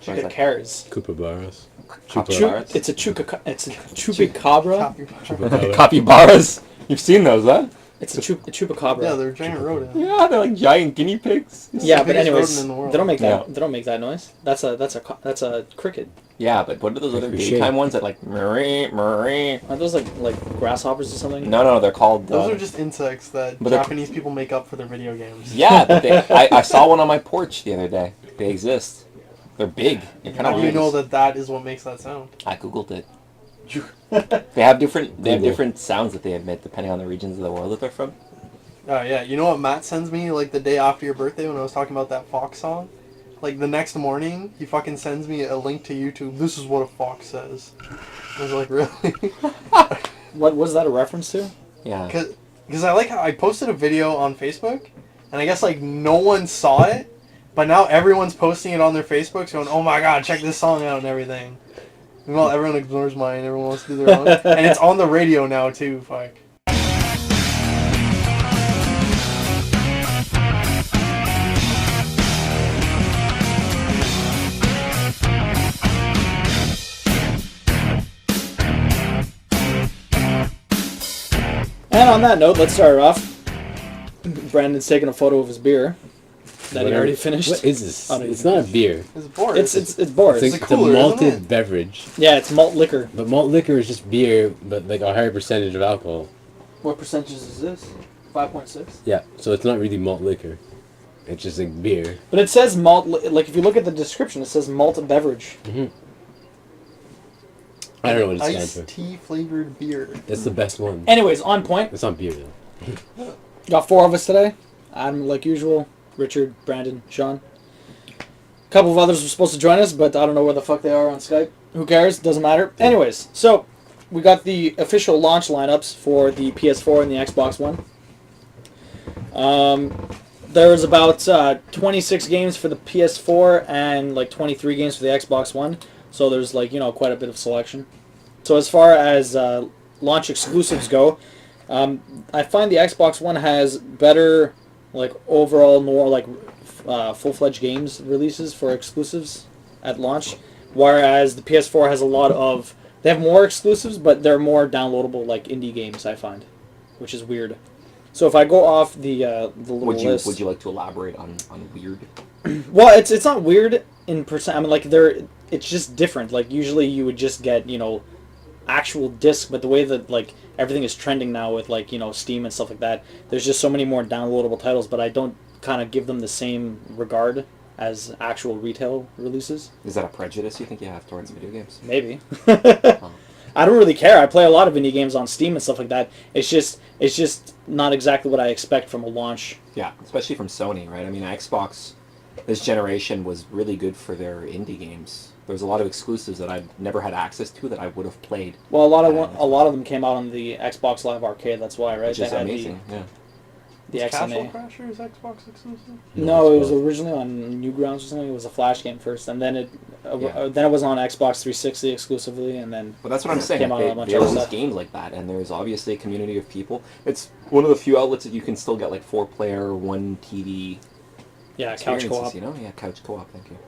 Chupacabras. Koopabaras. It's a chupacabra. Capybaras. You've seen those, huh? It's a chupacabra. Yeah, they're giant rodents. Yeah, they're like giant guinea pigs. Yeah, but biggest anyways, rodent in the world. they don't make that. Yeah. They don't make that noise. That's a cricket. Yeah, but what are those other daytime ones that like Marie? Aren't those like grasshoppers or something? No, they're called. Those are just insects that Japanese people make up for their video games. Yeah, but I saw one on my porch the other day. They exist. They're big. They're kind How of do you know that is what makes that sound? I googled it. They have different sounds that they emit depending on the regions of the world that they're from. Oh yeah, you know what Matt sends me like the day after your birthday when I was talking about that fox song? Like the next morning, he fucking sends me a link to YouTube. This is what a fox says. I was like, really? What was that a reference to? Yeah. Because I like how I posted a video on Facebook, and I guess like no one saw it, but now everyone's posting it on their Facebooks going, oh my god, check this song out and everything. Meanwhile, everyone ignores mine, everyone wants to do their own. And it's on the radio now too, fuck. And on that note, let's start it off. Brandon's taking a photo of his beer that he already finished. What is this? It's not a beer. It's Boris. It's Boris. It's a cooler, a malted isn't it? beverage. Yeah, it's malt liquor. But malt liquor is just beer, but like a higher percentage of alcohol. What percentage is this? 5.6. Yeah, so it's not really malt liquor. It's just like beer. But it says malt. Like if you look at the description, it says malt beverage. Mm-hmm. I don't know what it stands Iced for. tea flavored beer. That's the best one. Anyways, on point. It's not beer though. Got 4 of us today. Adam, like usual. Richard, Brandon, Sean. A couple of others were supposed to join us, but I don't know where the fuck they are on Skype. Who cares? Doesn't matter. Anyways, so we got the official launch lineups for the PS4 and the Xbox One. There's about 26 games for the PS4 and like 23 games for the Xbox One. So there's like, quite a bit of selection. So as far as launch exclusives go, I find the Xbox One has better like overall more like full-fledged games releases for exclusives at launch, whereas the PS4 has a lot of, they have more exclusives, but they're more downloadable like indie games, I find, which is weird. So if I go off the little list, would you like to elaborate on weird? Well, it's not weird in percent. I mean, like it's just different. Like usually you would just get actual disc, but the way that like everything is trending now with like Steam and stuff like that, there's just so many more downloadable titles, but I don't kind of give them the same regard as actual retail releases. Is that a prejudice you think you have towards video games? Maybe. I don't really care. I play a lot of indie games on Steam and stuff like that. It's just not exactly what I expect from a launch. Yeah, especially from Sony, right? I mean, Xbox this generation was really good for their indie games. There was a lot of exclusives that I've never had access to that I would have played. Well, a lot of them came out on the Xbox Live Arcade. That's why, right? Which is amazing. The Is XNA. Castle Crashers Xbox exclusive? No, it was originally on Newgrounds or something. It was a Flash game first, and then it was on Xbox 360 exclusively, and then. Well, that's what I'm saying. Came out on a bunch there of was stuff. games like that, and there's obviously a community of people. It's one of the few outlets that you can still get like 4-player, 1 TV. Yeah, couch co-op. Yeah, couch co-op. Thank you.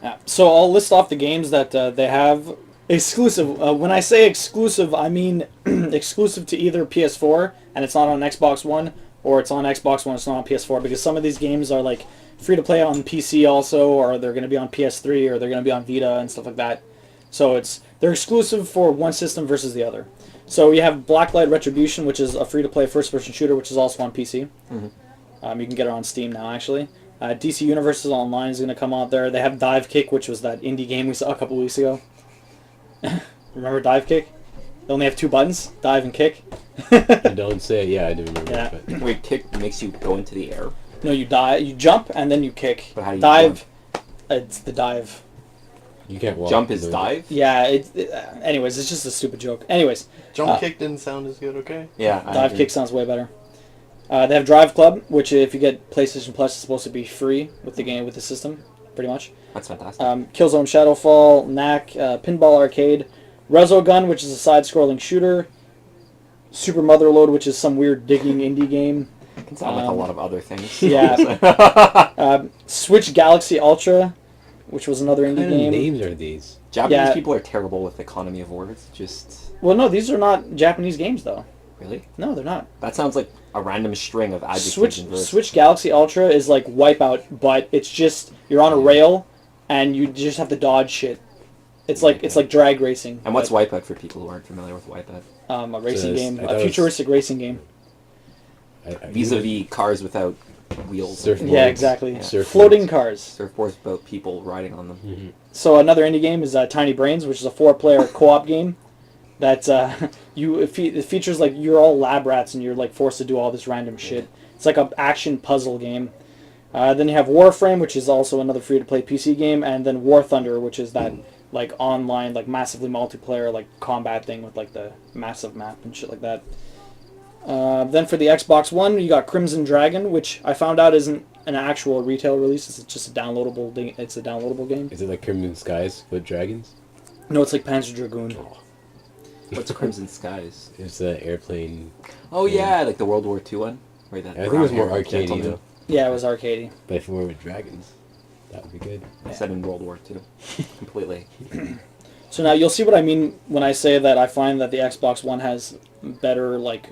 Yeah. So I'll list off the games that they have exclusive. When I say exclusive, I mean exclusive to either PS4 and it's not on Xbox One, or it's on Xbox One, it's not on PS4, because some of these games are like free to play on PC also, or they're going to be on PS3, or they're going to be on Vita and stuff like that. So they're exclusive for one system versus the other. So you have Blacklight Retribution, which is a free to play first person shooter, which is also on PC. Mm-hmm. You can get it on Steam now, actually. DC Universes Online is going to come out there. They have Dive Kick, which was that indie game we saw a couple weeks ago. Remember Dive Kick? They only have 2 buttons, dive and kick. You don't say, yeah, I do remember that. But. Wait, kick makes you go into the air? No, you jump, and then you kick. But how do you dive? Jump? It's the dive. You can't walk. Jump is dive? Yeah, anyways, it's just a stupid joke. Anyways. Jump kick didn't sound as good, okay? Yeah. Dive kick sounds way better. They have Drive Club, which if you get PlayStation Plus, is supposed to be free with the game, with the system, pretty much. That's fantastic. Killzone Shadowfall, Knack, Pinball Arcade, Resogun, which is a side-scrolling shooter, Super Motherload, which is some weird digging indie game. It can sound like a lot of other things. Yeah. Switch Galaxy Ultra, which was another What indie kind of game. names are these? Japanese Yeah. people are terrible with economy of words. Just Well, no, these are not Japanese games though. really. No, they're not. That sounds like a random string of adjectives Switch and verbs. Switch Galaxy Ultra is like Wipeout, but it's just you're on a rail and you just have to dodge shit. It's like drag racing. And what's but, Wipeout for people who aren't familiar with Wipeout? a racing it's- game, I thought a it was- futuristic racing game. Vis-a-vis cars without wheels. Surfboards. Yeah, exactly. Yeah. Surfboards. Floating cars. Surfboards about people riding on them. So another indie game is Tiny Brains, which is a 4-player co-op game. That it features like you're all lab rats and you're like forced to do all this random shit. It's like a action puzzle game. Then you have Warframe, which is also another free-to-play PC game, and then War Thunder, which is that like online, like massively multiplayer, like combat thing with like the massive map and shit like that. Then for the Xbox One, you got Crimson Dragon, which I found out isn't an actual retail release. It's just a downloadable. It's a downloadable game. Is it like Crimson Skies with dragons? No, it's like Panzer Dragoon. What's Crimson Skies? It's the airplane. Oh yeah, like the World War II one. Right, that I think it was more brown-haired arcadey gentleman. though. Yeah, it was arcadey. But if it were with dragons, that would be good. Set in World War II. Completely. So now you'll see what I mean when I say that I find that the Xbox One has better like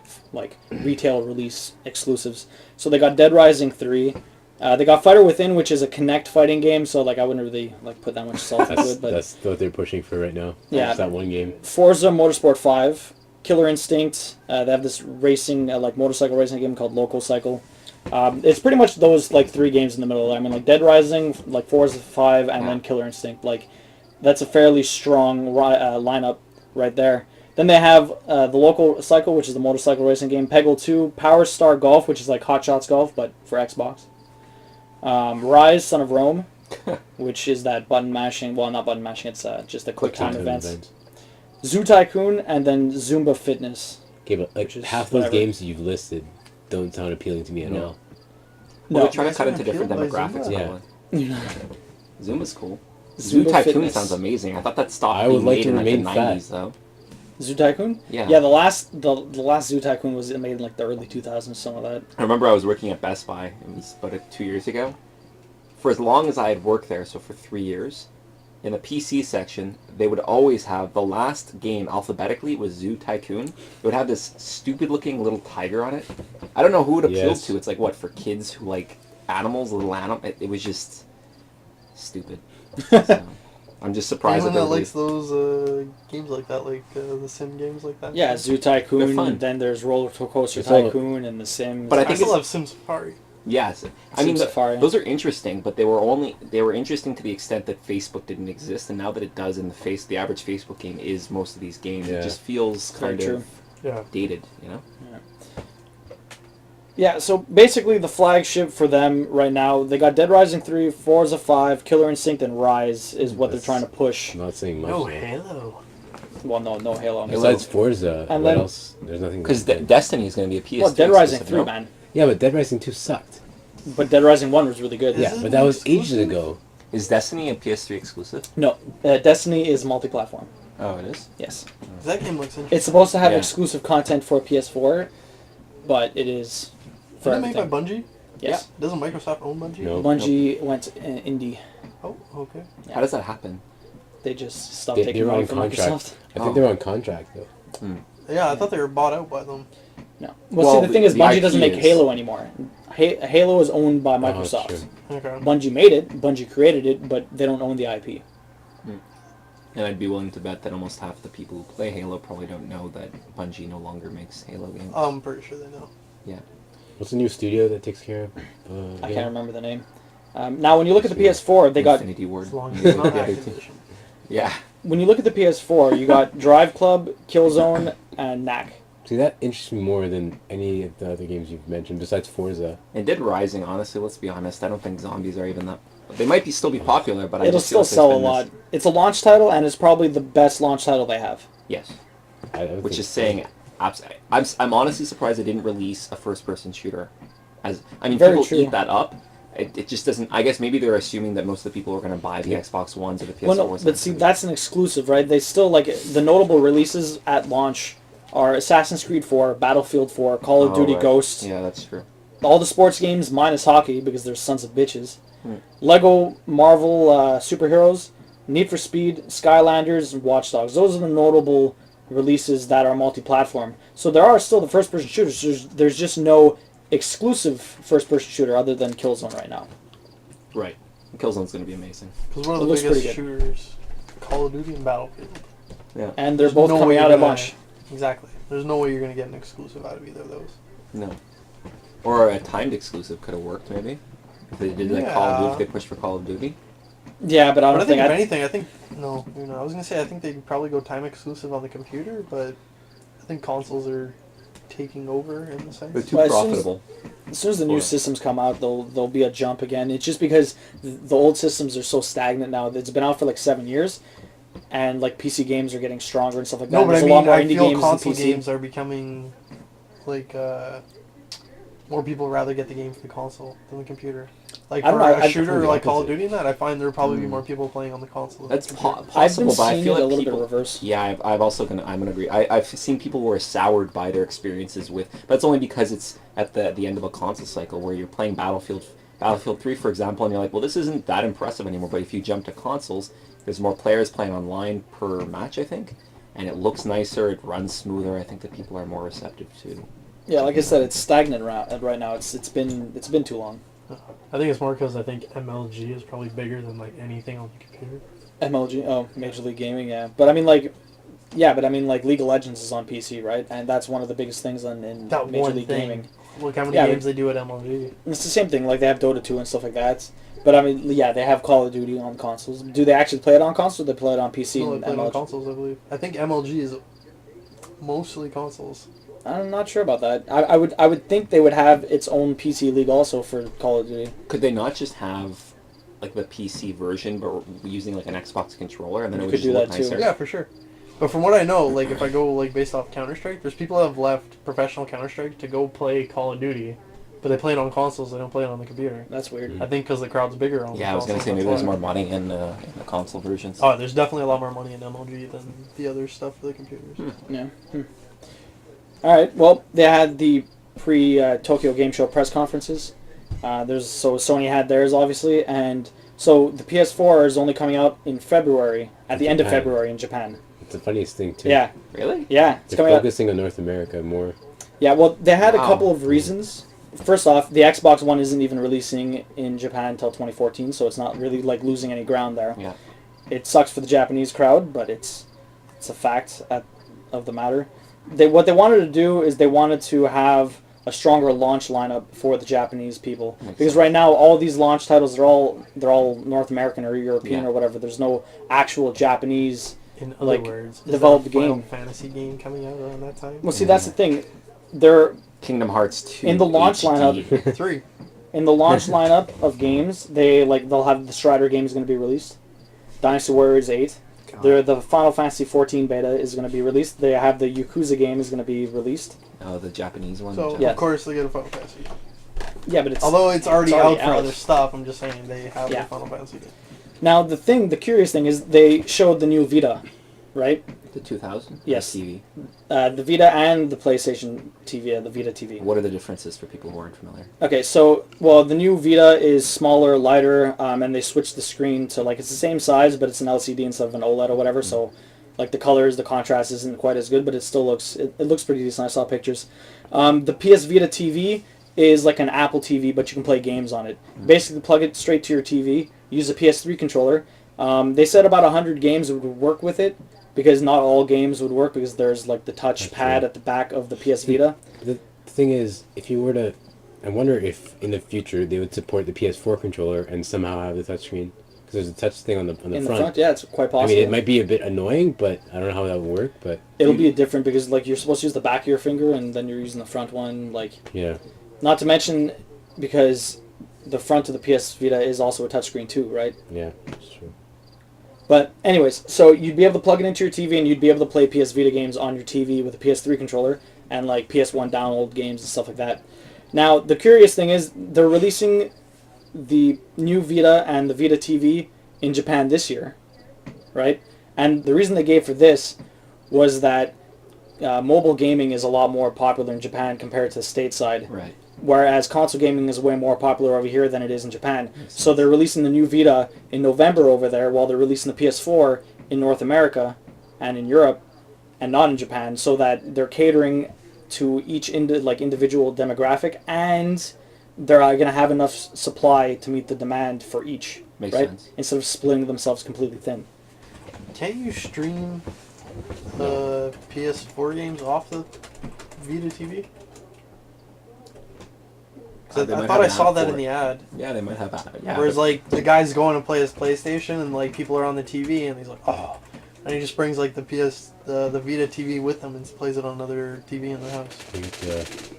retail release exclusives. So they got Dead Rising 3. They got Fighter Within, which is a Kinect fighting game. So like I wouldn't really like put that much salt into it, but That's what they're pushing for right now. Yeah. Just that one game. Forza Motorsport 5, Killer Instinct. They have this racing like motorcycle racing game called Local Cycle. It's pretty much those like 3 games in the middle. I mean like Dead Rising, like Forza 5, and then Killer Instinct. Like that's a fairly strong lineup right there. Then they have the Local Cycle, which is the motorcycle racing game. Peggle 2, Power Star Golf, which is like Hot Shots Golf, but for Xbox. Rise, Son of Rome, which is that button mashing. Well, not button mashing. It's just a quick time events. Zoo Tycoon, and then Zumba Fitness. Okay, but like Which is half those whatever. games you've listed don't sound appealing to me at all. Well, No. they're trying to Guys cut are into different appealed by demographics. Zumba? Yeah. Zumba's cool. Zoo Zumba Tycoon Fitness. sounds amazing. I thought that stopped I would being like made to in like the remain fat. 90s though. Zoo Tycoon? Yeah. Yeah, the last Zoo Tycoon was made in like the early 2000s, some of that. I remember I was working at Best Buy. It was about 2 years ago. For as long as I had worked there, so for 3 years, in the PC section, they would always have the last game alphabetically was Zoo Tycoon. It would have this stupid-looking little tiger on it. I don't know who it appealed Yes. to. It's like what for kids who like animals, little animal. It was just stupid. So, I'm just surprised Anyone that that they're likes those games like that, like the sim games like that. Yeah, Zoo They're Tycoon, fun. and then there's Roller Coaster It's all- Tycoon and The Sims. But I I think still it's- have Sim Safari. Yes, I Sim mean Safari. those are interesting, but they were interesting to the extent that Facebook didn't exist, and now that it does, in the average Facebook game is most of these games. Yeah. It just feels Very kind true. of Yeah. dated, you know. Yeah, so basically the flagship for them right now, they got Dead Rising 3, Forza 5, Killer Instinct, and Rise is what they're That's- trying to push. I'm not saying much. No though. Halo. Well, no Halo. Besides Forza, And what then- else? There's nothing. Because good. Destiny is going to be a PS3 Well, Dead Rising exclusive, 3, no? man. Yeah, but Dead Rising 2 sucked. But Dead Rising 1 was really good. Is Yeah, it but that was exclusive? ages ago. Is Destiny a PS3 exclusive? No, Destiny is multi-platform. Oh, it is. Yes. That game looks interesting. It's supposed to have Yeah. exclusive content for PS4, but it is for Isn't it made by everything. Bungie? Yes. Doesn't Microsoft own Bungie? No. Bungie went indie. Oh, okay. Yeah. How does that happen? They just stopped They taking were money on from contract. Microsoft. I think Oh. they were on contract though. Yeah, I thought they were bought out by them. No. Well, Well, see, the thing is, the Bungie IP doesn't make is- Halo anymore. Halo is owned by that's Microsoft. true. Okay. Bungie made it, Bungie created it, but they don't own the IP. And I'd be willing to bet that almost half the people who play Halo probably don't know that Bungie no longer makes Halo games. I'm pretty sure they know. Yeah. What's the new studio that takes care of? I yeah. can't remember the name. Now, when you look at the PS4, they got Infinity Ward. As long as Yeah, it's not the other two. Activision. Yeah. when you look at the PS4, you got Drive Club, Killzone, and Knack. See, that interests me more than any of the other games you've mentioned, besides Forza. And Dead Rising, honestly, let's be honest, I don't think zombies are even that. They might still be popular, but I It'll just feel still like sell there's a been lot. this- It's a launch title, and it's probably the best launch title they have. Yes. I would Which think is so. saying, I'm honestly surprised they didn't release a first-person shooter. I mean, Very people true. eat that up. It just doesn't. I guess maybe they're assuming that most of the people are going to buy the Xbox Ones or the PS4s. Well, no, but see, that's an exclusive, right? They still, like, the notable releases at launch are Assassin's Creed 4, Battlefield 4, Call of Duty right. Ghost, Yeah, that's true. all the sports games minus hockey because they're sons of bitches. Hmm. Lego Marvel Superheroes, Need for Speed, Skylanders, and Watch Dogs. Those are the notable releases that are multi-platform. So there are still the first-person shooters. There's just no exclusive first-person shooter other than Killzone right now. Right. Killzone's going to be amazing. Because one of It the looks biggest pretty good. shooters, Call of Duty and Battlefield. Yeah. And they're There's both no coming way out you're at gonna- launch. Exactly. There's no way you're going to get an exclusive out of either of those. No. Or a timed exclusive could have worked, maybe. If they did like Call of Duty, if they pushed for Call of Duty. Yeah, but I But don't I think think if anything, I think no, you know, I was gonna say I think they'd probably go time exclusive on the computer, but I think consoles are taking over in the sense. They're too Well, as soon as- profitable. as soon as the new Or- systems come out, there'll be a jump again. It's just because the old systems are so stagnant now. It's been out for like 7 years, and like PC games are getting stronger and stuff like that. No, but I There's mean, a lot more I indie feel games console than PC. games are becoming like more people rather get the game for the console than the computer. Like I don't for know, a I'd shooter prefer the like Call of opposite. Duty and that, I find there would probably be more people playing on the console. than That's the computer. I've been possible, but I seeing feel it a like little people. bit reverse. Yeah, I'm gonna agree. I've seen people who are soured by their experiences with, but it's only because it's at the end of a console cycle where you're playing Battlefield 3, for example, and you're like, well, this isn't that impressive anymore. But if you jump to consoles, there's more players playing online per match, I think, and it looks nicer, it runs smoother. I think that people are more receptive to. Yeah, like I said, it's stagnant right now. It's been too long. I think it's more because I think MLG is probably bigger than like anything on the computer. MLG, oh, Major League Gaming, yeah. But I mean, like League of Legends is on PC, right? And that's one of the biggest things in That Major one League thing. Gaming. Look how many Yeah, games they do at MLG. And it's the same thing. Like they have Dota 2 and stuff like that. But I mean, yeah, they have Call of Duty on consoles. Do they actually play it on consoles, or do they play it on PC No, they and play it on MLG? consoles, I believe. I think MLG is mostly consoles. I'm not sure about that. I would think they would have its own PC league also for Call of Duty. Could they not just have like the PC version, but using like an Xbox controller, and then You it would could just do look that too. nicer? Yeah, for sure. But from what I know, like if I go like based off Counter-Strike, there's people that have left professional Counter-Strike to go play Call of Duty, but they play it on consoles. They don't play it on the computer. That's weird. I think because the crowd's bigger on. Yeah, the I was gonna consoles, say maybe that's there's why. more money in the console versions. Oh, there's definitely a lot more money in MLG than the other stuff for the computers. Yeah. All right. Well, they had the pre-Tokyo Game Show press conferences. So Sony had theirs obviously, and so the PS4 is only coming out in February, at the end of Japan. February in Japan. It's the funniest thing too. Yeah. Really? Yeah. It's They're coming out. focusing on North America more. Yeah. Well, they had a Wow. couple of reasons. First off, the Xbox One isn't even releasing in Japan until 2014, so it's not really like losing any ground there. Yeah. It sucks for the Japanese crowd, but it's a fact of the matter. What they wanted to do is they wanted to have a stronger launch lineup for the Japanese people, Makes because sense. right now all these launch titles they're all North American or European Yeah. or whatever. There's no actual Japanese. In other Like, words, is develop there the a Final game. Fantasy game coming out around that time? Well, see, that's the thing. They're Kingdom Hearts 2 In the launch HD. lineup. 3. in the launch lineup of games. They'll have the Strider games going to be released. Dynasty Warriors 8. The Final Fantasy 14 beta is going to be released. They have the Yakuza game is going to be released. Oh, the Japanese one. So Yeah. of course they get a Final Fantasy. Yeah, but it's Although it's already already out for out. other stuff, I'm just saying they have Yeah. the Final Fantasy game. now the curious thing is they showed the new Vita, right? The 2000. Yes. TV. The Vita and the PlayStation TV, the Vita TV. What are the differences for people who aren't familiar? Okay, so the new Vita is smaller, lighter, and they switched the screen to like it's the same size, but it's an LCD instead of an OLED or whatever. So, like the colors, the contrast isn't quite as good, but it still looks it looks pretty decent. I saw pictures. The PS Vita TV is like an Apple TV, but you can play games on it. Basically, plug it straight to your TV. Use a PS3 controller. They said about 100 games would work with it, because not all games would work because there's like the touch pad at the back of the PS Vita. The thing is, if you were to, I wonder if in the future they would support the PS4 controller and somehow have the touchscreen, because there's a touch thing on the In the front. front, yeah, it's quite I possible. mean, it might be a bit annoying, but I don't know how that would work. But It'll be different because like you're supposed to use the back of your finger and then you're using the front one. Like, yeah, not to mention because the front of the PS Vita is also a touchscreen too, right? yeah, that's true. But anyways, so you'd be able to plug it into your TV and you'd be able to play PS Vita games on your TV with a PS3 controller and like PS1 download games and stuff like that. Now the curious thing is they're releasing the new Vita and the Vita TV in Japan this year, right? And the reason they gave for this was that mobile gaming is a lot more popular in Japan compared to stateside. Right. whereas console gaming is way more popular over here than it is in Japan. So they're releasing the new Vita in November over there, while they're releasing the PS4 in North America and in Europe, and not in Japan, so that they're catering to each individual demographic, and they're going to have enough supply to meet the demand for each. Makes right? sense. Instead of splitting themselves completely thin. Can't you stream PS4 games off the Vita TV? They I might thought have I an saw app that for in it. the ad. Yeah, they might have. Yeah. Whereas like the guy's going to play his PlayStation and like people are on the TV and he's like, oh, and he just brings like the Vita TV with him and plays it on another TV in the house.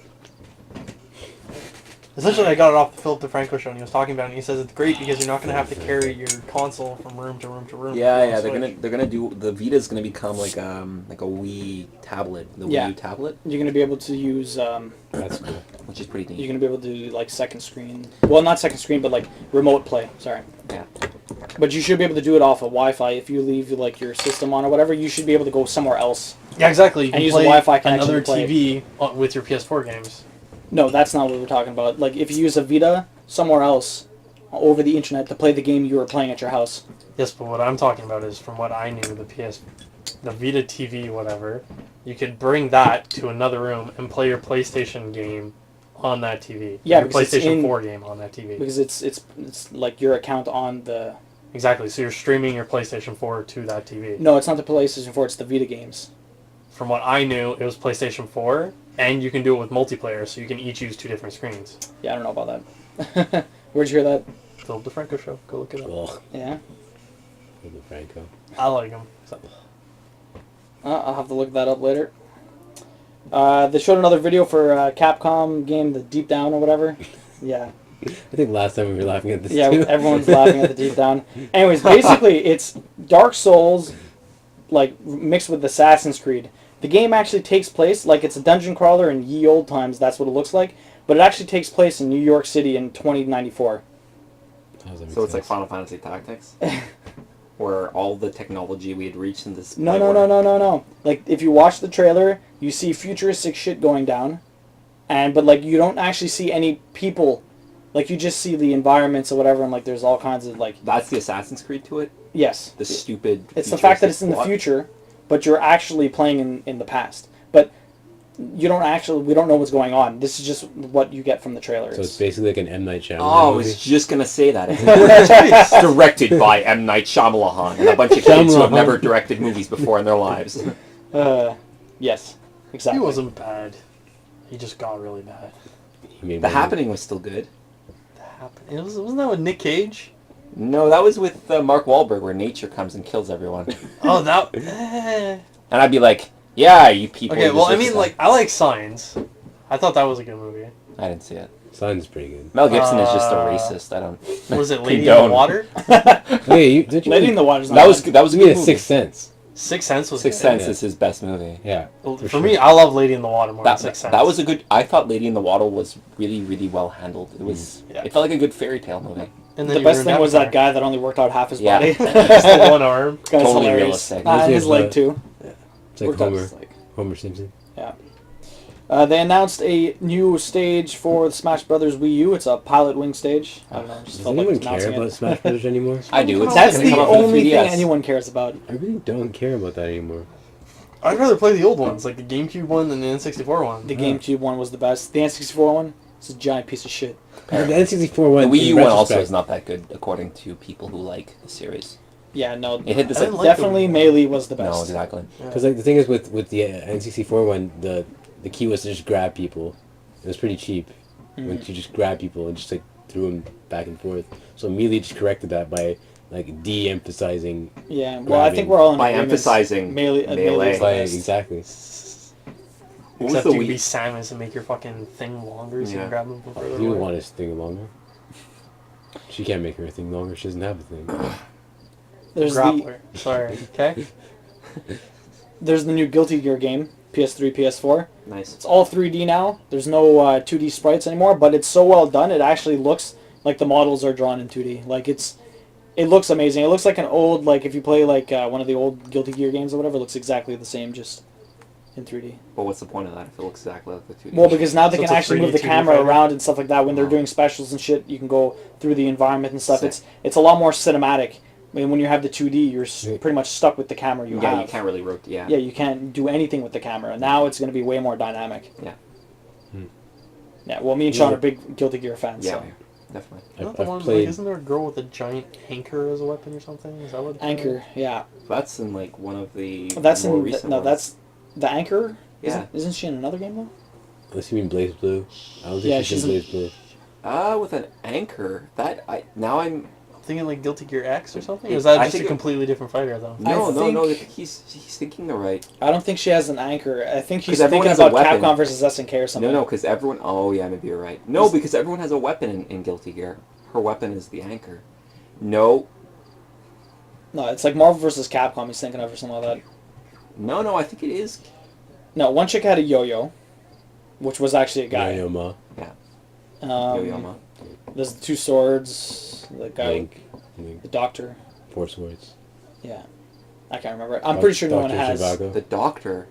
Essentially, I got it off the Philip DeFranco show and he was talking about it and he says it's great because you're not going to have to carry your console from room to room to room. Yeah, they're gonna do the Vita's gonna become like a Wii tablet, the Wii U tablet, You're going to be able to use. That's cool. which is pretty neat. You're going to be able to do like second screen. Well, not second screen, but like remote play. Sorry. Yeah. But you should be able to do it off of Wi-Fi. If you leave like your system on or whatever, you should be able to go somewhere else. Yeah, exactly. You And can use the play Wi-Fi connection another to play. TV with your PS4 games. No, that's not what we're talking about. Like if you use a Vita somewhere else over the internet to play the game you were playing at your house. Yes, but what I'm talking about is from what I knew, the Vita TV, whatever, you could bring that to another room and play your PlayStation game on that TV. Yeah, your because it's PlayStation in- 4 game on that TV. Because it's like your account on the... Exactly, so you're streaming your PlayStation 4 to that TV. No, it's not the PlayStation 4, it's the Vita games. From what I knew, it was PlayStation 4, and you can do it with multiplayer, so you can each use 2 different screens. Yeah, I don't know about that. Where'd you hear that? Philip DeFranco show, go look it up. Well, Yeah? Franco. I like him. So. I'll have to look that up later. They showed another video for Capcom game, the Deep Down or whatever. Yeah. I think last time we were laughing at this Yeah, too. everyone's laughing at the Deep Down. Anyways, basically, it's Dark Souls, like, mixed with Assassin's Creed. The game actually takes place, like, it's a dungeon crawler in ye old times, that's what it looks like, but it actually takes place in New York City in 2094. How does that make So it's like sense? Final Fantasy Tactics, where all the technology we had reached in this. No. Like, if you watch the trailer, you see futuristic shit going down, but, like, you don't actually see any people. Like, you just see the environments or whatever, and, like, there's all kinds of, like... That's the Assassin's Creed to it. Yes. The stupid. It's the fact that it's in the futuristic future, but you're actually playing in the past. But we don't know what's going on. This is just what you get from the trailer. So it's basically like an M. Night Shyamalan Oh, I movie? was just gonna say that. It's directed by M. Night Shyamalan and a bunch of kids who have Shyamalan. never directed movies before in their lives. Yes, exactly. He wasn't bad. He just got really bad. He made The one- Happening was still good. Wasn't that with Nick Cage? No, that was with Mark Wahlberg, where nature comes and kills everyone. Oh, that... And I'd be like, yeah, you people. Okay, well, I deserve mean, to like, I like Signs. I thought that was a good movie. die. I didn't see it. Sign's pretty good. Mel Gibson is just a racist. I don't. Was it Lady in Condone. the Water? Hey, did you? Lady in the Water's not That was bad. that was a You good mean movie. Sixth Sense? Sixth Sense was Sixth good. Sense Yeah. is his best movie. Yeah. For sure. me, I love Lady in the Water more That, than Sixth Sense. that was a good. I thought Lady in the Water was really, really well handled. It was. Yeah. It felt like a good fairy tale movie. And The then best thing was that guy that only worked out half his Yeah. body. Just the one arm. Guy's Totally hilarious. realistic. And his Those leg guys, too. It's like Worked out Homer. his leg. Homer Simpson. Yeah. They announced a new stage for the Smash Brothers Wii U. It's a Pilot Wing stage. I don't know. Just Does felt like anyone announcing care about it. Smash Brothers anymore? I do. It's That's gonna the come out for only 3DS. thing anyone cares about. I really don't care about that anymore. I'd rather play the old ones, like the GameCube one than the N64 one. The GameCube one was the best. The N64 one is a giant piece of shit. The N64 The one. Wii in U one also retrospect- is not that good, according to people who like the series. Yeah, no. It hit this I didn't like, like Definitely the- Melee was the no, best. exactly. Because like the thing is with the N64 one, the key was to just grab people. It was pretty cheap. When you just grab people and just like threw them back and forth. So Melee just corrected that by like de-emphasizing. Yeah, well, I think Grabbing. we're all in By agreement. emphasizing Melee. melee. Melee's the By, best. exactly. What was Except the you could Wii? be Samus and make your fucking thing longer so you Yeah. can grab them from further You away. want his thing longer. She can't make her thing longer. She doesn't have a thing. There's Grappler. Sorry. Okay? the new Guilty Gear game, PS3, PS4. Nice. It's all 3D now. There's no 2D sprites anymore, but it's so well done. It actually looks like the models are drawn in 2D. Like it looks amazing. It looks like an old, like if you play like one of the old Guilty Gear games or whatever, it looks exactly the same. Just in 3D. But what's the point of that if it looks exactly like the 2D? Well, because now they So can it's a actually 3D move the 2D camera fighter? around and stuff like that. When they're Oh. doing specials and shit, you can go through the environment and stuff. Sick. It's a lot more cinematic. I mean, when you have the 2D, you're pretty much stuck with the camera you yeah, have. you can't really rotate. Yeah. Yeah, you can't do anything with the camera. Now it's going to be way more dynamic. Yeah. Yeah, well, me and Sean are big Guilty Gear fans. Yeah, So. definitely. Not the I've one, played. like, isn't there a girl with a giant anchor as a weapon or something? Is that what? Anchor, yeah. That's in like one of the That's more in recent no, ones. that's the Anchor. Yeah. Isn't she in another game though? Unless you mean Blaze Blue. I don't think Yeah, she's she's in in- Blaze Blue. With an anchor. That I now I'm I'm thinking like Guilty Gear X or something. Or is that I just a think- completely different fighter though? no. think- He's thinking the right. I don't think she has an anchor. I think he's 'Cause everyone thinking has a about weapon. Capcom versus SNK or something. No, because everyone. Oh yeah, maybe you're right. No, because everyone has a weapon in Guilty Gear. Her weapon is the anchor. No, No, it's like Marvel versus Capcom. He's thinking of or something like that. no. I think it is. No, one chick had a yo-yo, which was actually a guy. Yo-Yo Ma. Yo-Yo Ma. There's the two swords. The guy, Link. the doctor. Four Swords. Yeah, I can't remember. I'm pretty sure no one Dr. has Zhivago. The Doctor.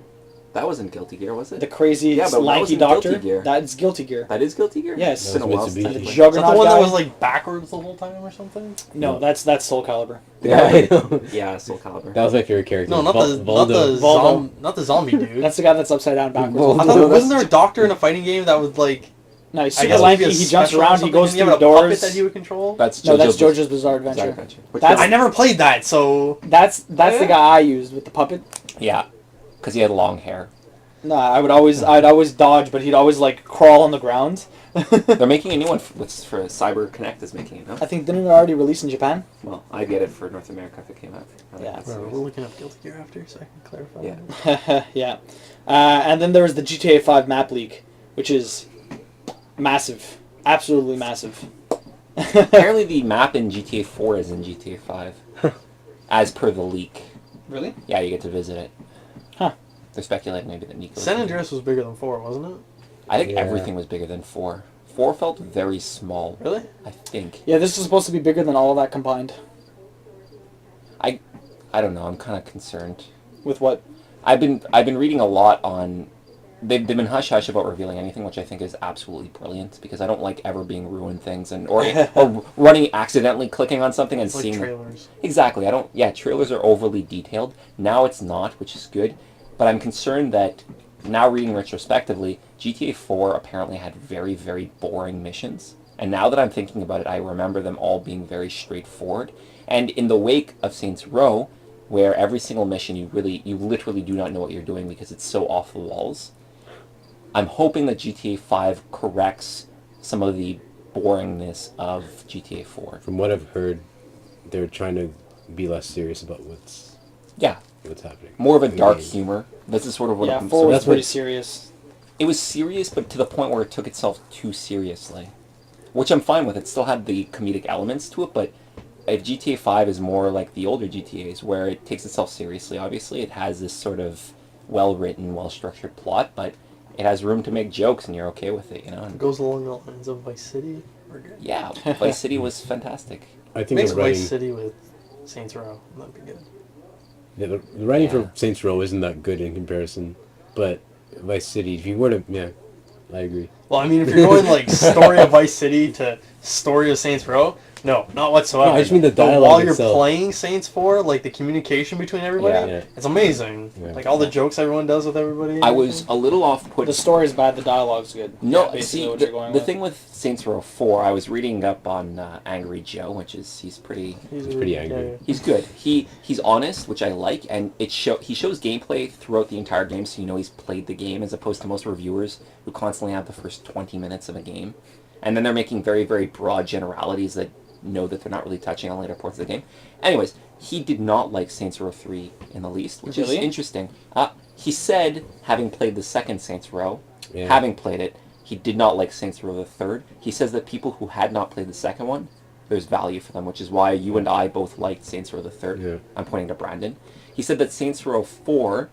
That wasn't Guilty Gear, was it? the crazy Yeah, but that lanky wasn't doctor. Guilty Gear. That's Guilty Gear. That is Guilty Gear. Yes. It's been a That's while since I Mitsubishi. The played. Is that Juggernaut the one guy. that was like backwards the whole time or something? No, that's Soul Calibur. Yeah, I know. Yeah, Soul Calibur. That was my favorite character. No, not the Voldo. not the zombie dude. That's the guy that's upside down backwards. Voldo. I thought, No, wasn't that's- there a doctor in a fighting game that would like? No, he's I super guess lanky. maybe a He jumps special or around. He something, goes and you through have a puppet doors. that he would control. That's No, that's JoJo's JoJo's Bizarre Bizarre Adventure. Adventure. Which That's- I never played that, so That's the guy I used with the puppet. yeah, because he had long hair. No, I'd always dodge, but he'd always like crawl on the ground. They're making a new one for Cyber Connect is making it, no? I think didn't it already release in Japan? Well, I get it for North America if it came out. I like Yeah. that we're series. looking up Guilty Gear after, so I can clarify. Yeah. Yeah. And then there was the GTA 5 map leak, which is massive, absolutely massive. Apparently the map in GTA 4 is in GTA 5. As per the leak. Really? Yeah, you get to visit it. Huh. They're speculating maybe that Nico... San Andreas was bigger than 4, wasn't it? I think Yeah. everything was bigger than 4. 4 felt very small, Really? I think. Yeah, this is supposed to be bigger than all of that combined. I don't know, I'm kind of concerned. With what? I've been reading a lot on... They've been hush-hush about revealing anything, which I think is absolutely brilliant, because I don't like ever being ruined things, and or running, accidentally clicking on something and It's like seeing... trailers. Exactly. Trailers are overly detailed. Now it's not, which is good. But I'm concerned that, now reading retrospectively, GTA 4 apparently had very, very boring missions. And now that I'm thinking about it, I remember them all being very straightforward. And in the wake of Saints Row, where every single mission you literally do not know what you're doing because it's so off the walls, I'm hoping that GTA 5 corrects some of the boringness of GTA 4. From what I've heard, they're trying to be less serious about what's Yeah. happening. More of a in the dark game. humor. This is sort of what Yeah, I'm... 4 was that's pretty what- serious. It was serious, but to the point where it took itself too seriously. Which I'm fine with. It still had the comedic elements to it, but if GTA 5 is more like the older GTAs, where it takes itself seriously, obviously, it has this sort of well-written, well-structured plot, but it has room to make jokes, and you're okay with it, you know? It And goes along the lines of Vice City. We're good. yeah, Vice City was fantastic. I think Mix the writing, Vice City with Saints Row. That'd be good. yeah, the writing Yeah. for Saints Row isn't that good in comparison, but Vice City, if you were to, yeah, I agree. Well, I mean, if you're going like story of Vice City to story of Saints Row, no, not whatsoever. No, I just mean the But dialogue while you're itself. playing Saints 4, like the communication between everybody, Yeah. it's amazing. Yeah. Like all the jokes everyone does with everybody. and I was everything. a little off-put. The story's bad, the dialogue's good. No, Yeah, basically see, what you're going the with. thing with Saints Row 4, I was reading up on Angry Joe, which is, he's pretty... He's pretty angry. He's good. He's honest, which I like, and he shows gameplay throughout the entire game, so you know he's played the game, as opposed to most reviewers who constantly have the first 20 minutes of a game. And then they're making very, very broad generalities that know that they're not really touching on later parts of the game. Anyways, he did not like Saints Row 3 in the least, which is Really? interesting. He said, having played the second Saints Row, Yeah. having played it, he did not like Saints Row the third. He says that people who had not played the second one, there's value for them, which is why you and I both liked Saints Row the third. Yeah. I'm pointing to Brandon. He said that Saints Row 4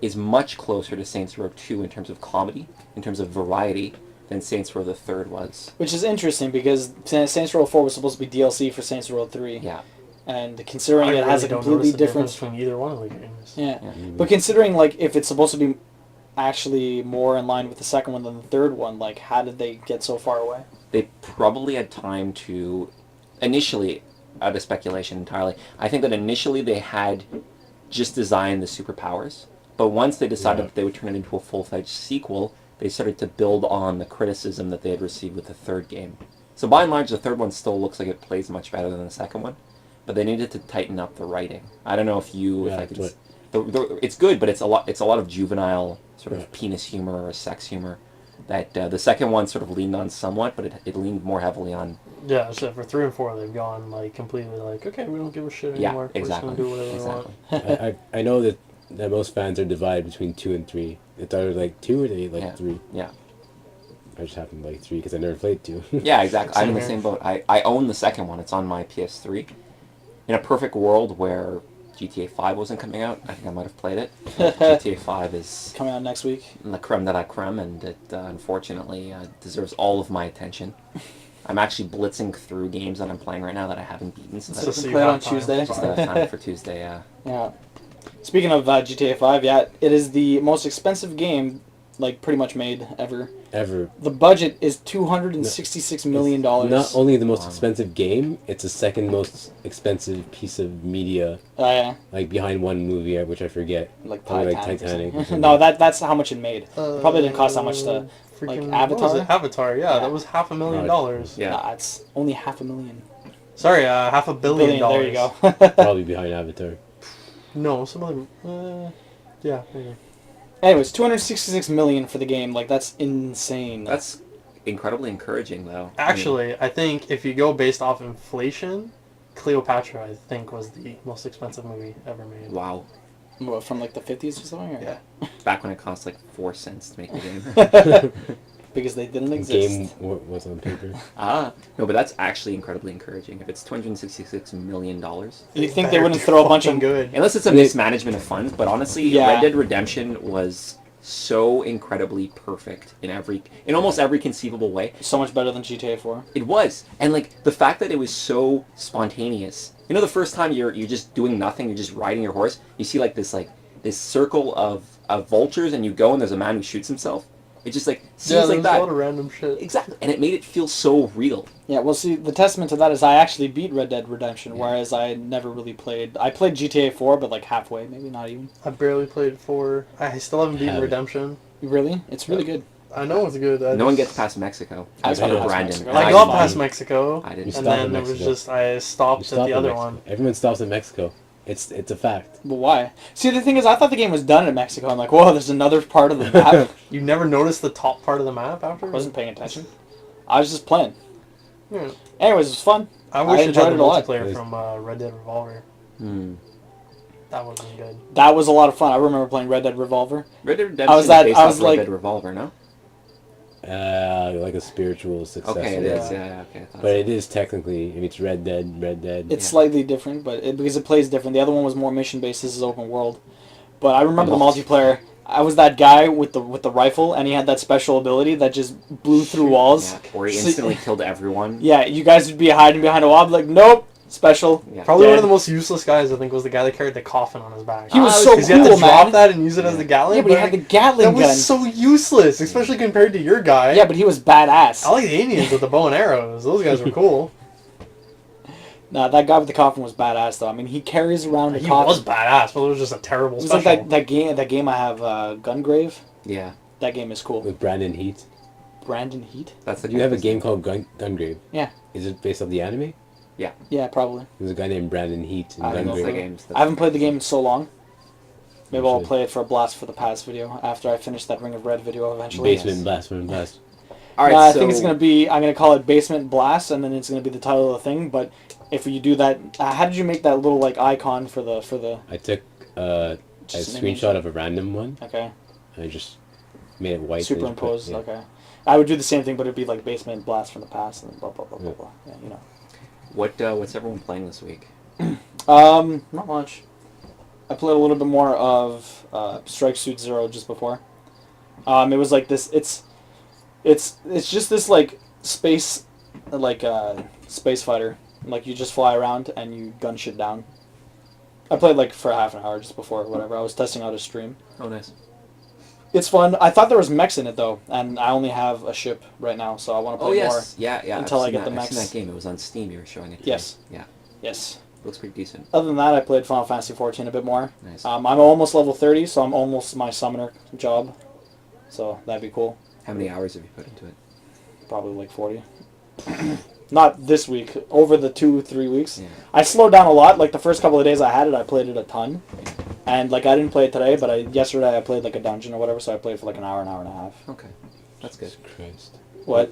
is much closer to Saints Row 2 in terms of comedy, in terms of variety, than Saints Row the third was. Which is interesting because Saints Row 4 was supposed to be DLC for Saints Row 3. Yeah. And considering I it has a really don't completely notice the different... difference between either one of the games. Yeah. Yeah. But considering, like, if it's supposed to be actually more in line with the second one than the third one? Like, how did they get so far away? They probably had time to, initially, out of speculation entirely, I think that initially they had just designed the superpowers, but once they decided that they would turn it into a full-fledged sequel, they started to build on the criticism that they had received with the third game. So by and large, the third one still looks like it plays much better than the second one, but they needed to tighten up the writing. I don't know if you, it's good, but it's a lot of juvenile sort of penis humor or sex humor. That the second one sort of leaned on somewhat, but it leaned more heavily on. Yeah, so for 3 and 4, they've gone like completely like, okay, we don't give a shit anymore. Exactly. We're just gonna do whatever we want. I know that most fans are divided between 2 and 3. It's either like 2 or they like 3. Yeah. I just happen to like 3 because I never played 2. Yeah, exactly. I'm in the here. same boat. I own the second one. It's on my PS3. In a perfect world where GTA 5 wasn't coming out, I think I might have played it. GTA 5 is Coming out next week. la creme de la creme, and it unfortunately deserves all of my attention. I'm actually blitzing through games that I'm playing right now that I haven't beaten, so So that's you you play it have on time. Tuesday. just time for Tuesday. Yeah. Speaking of GTA 5, yeah, it is the most expensive game, like, pretty much made ever. Ever. The budget is $266 million. Not only the most Wow. expensive game, it's the second most expensive piece of media, Yeah, like behind one movie, which I forget. like Probably Titanic. like Titanic. or something. No, that's how much it made. It probably didn't cost that much to. like, Freaking, Avatar? What was it? Avatar, yeah, Yeah. that was $500,000. Yeah. Nah, it's only $500,000. Sorry, $500 million. There you go. Probably behind Avatar. No, some other. Yeah, maybe. Anyways, $266 million for the game. Like, that's insane. That's incredibly encouraging, though. Actually, I think if you go based off inflation, Cleopatra, I think, was the most expensive movie ever made. Wow. What, from like the 50s or something? Or? Yeah. Back when it cost like 4 cents to make the game. Because they didn't The exist. game was on paper. No, but that's actually incredibly encouraging. If it's $266 million, You think they wouldn't throw a bunch of Fucking good. unless it's a mismanagement of funds, but honestly, Yeah. Red Dead Redemption was so incredibly perfect in almost every conceivable way. so much better than GTA 4? It was, and like the fact that it was so spontaneous. You know, the first time you're just doing nothing, you're just riding your horse. You see this circle of vultures, and you go, and there's a man who shoots himself. It just like seems like there's that. a lot of random shit. Exactly, and it made it feel so real. Yeah, well, see, the testament to that is I actually beat Red Dead Redemption, whereas I never really played. I played GTA 4, but like halfway, maybe not even. I barely played 4. I still haven't beaten Have it. Redemption. Really? It's really good. I know it's good. No one gets past Mexico. I Except for got past Brandon. Mexico. And I I got fine. past Mexico, I didn't. and stop then in it was Mexico. just I stopped at the other one. Everyone stops in Mexico. It's a fact. But why? See, the thing is, I thought the game was done in Mexico. I'm like, whoa, there's another part of the map. You never noticed the top part of the map after? I wasn't paying attention. I was just playing. Yeah. Anyways, it was fun. I wish it enjoyed had it the a lot. multiplayer from Red Dead Revolver. Hmm. That would have been good. That was a lot of fun. I remember playing Red Dead Revolver. Red Dead Redemption I was is that- based I off was Red like- Dead Revolver, no? Like a spiritual successor. Okay, it is. Yeah. Yeah, okay. I thought But so. it is technically, I mean, it's Red Dead. It's Yeah. slightly different, but because it plays different. The other one was more mission based. This is open world. But I remember the multiplayer. I was that guy with the rifle, and he had that special ability that just blew through walls. Yeah, or he So- instantly killed everyone. Yeah, you guys would be hiding behind a wall. I'd be like, nope, special. Yeah. Probably Dead. one of the most useless guys, I think, was the guy that carried the coffin on his back. He was Ah, so Because you had to cool, drop man. that and use it as the Gatling. Yeah, but he had the Gatling that gun. was so useless, especially compared to your guy. Yeah, but he was badass. I like the Indians with the bow and arrows. Those guys were cool. Nah, that guy with the coffin was badass, though. I mean, he carries around a He coffin. was badass, but it was just a terrible It was special. like that game I have, Gungrave. Yeah, That game is cool. With Brandon Heat. Brandon Heat? that's the. You have a game called Gungrave. Yeah. Is it based off the anime? Yeah, probably. There's a guy named Brandon Heat in I don't know Those if are the Gungrave. games. I haven't played the game in so long. Maybe I'll should. play it for a Blast for the Past video after I finish that Ring of Red video eventually. Basement Blast. All right, I so think it's gonna be. I'm gonna call it Basement Blast, and then it's gonna be the title of the thing. But if you do that, how did you make that little like icon for the? I took a Just an image? screenshot of a random one, Okay, and I just made it white. superimposed. Yeah. Okay, I would do the same thing, but it'd be like Basement Blast from the past, and blah blah blah blah Yeah. blah. Yeah, you know. what's everyone playing this week? Not much. I played a little bit more of Strike Suit Zero just before. It was like this. It's just this like space fighter. Like you just fly around and you gun shit down. I played like for half an hour just before whatever. I was testing out a stream. Oh, nice. It's fun. I thought there was mechs in it though, and I only have a ship right now, so I want to Oh play yes, yeah. until I've I get seen the that. I've mechs. seen that game. It was on Steam. You were showing it. To Yes. me. Yeah. more. Yes. Looks pretty decent. Other than that, I played Final Fantasy 14 a bit more. Nice. I'm almost level 30, so I'm almost my summoner job. So that'd be cool. How many hours have you put into it? Probably like 40. Not this week. Over the 2-3 weeks. Yeah. I slowed down a lot. Like the first couple of days I had it, I played it a ton. And like I didn't play it today, but yesterday I played like a dungeon or whatever, so I played for like an hour and a half. Okay, that's good. Jesus Christ. What?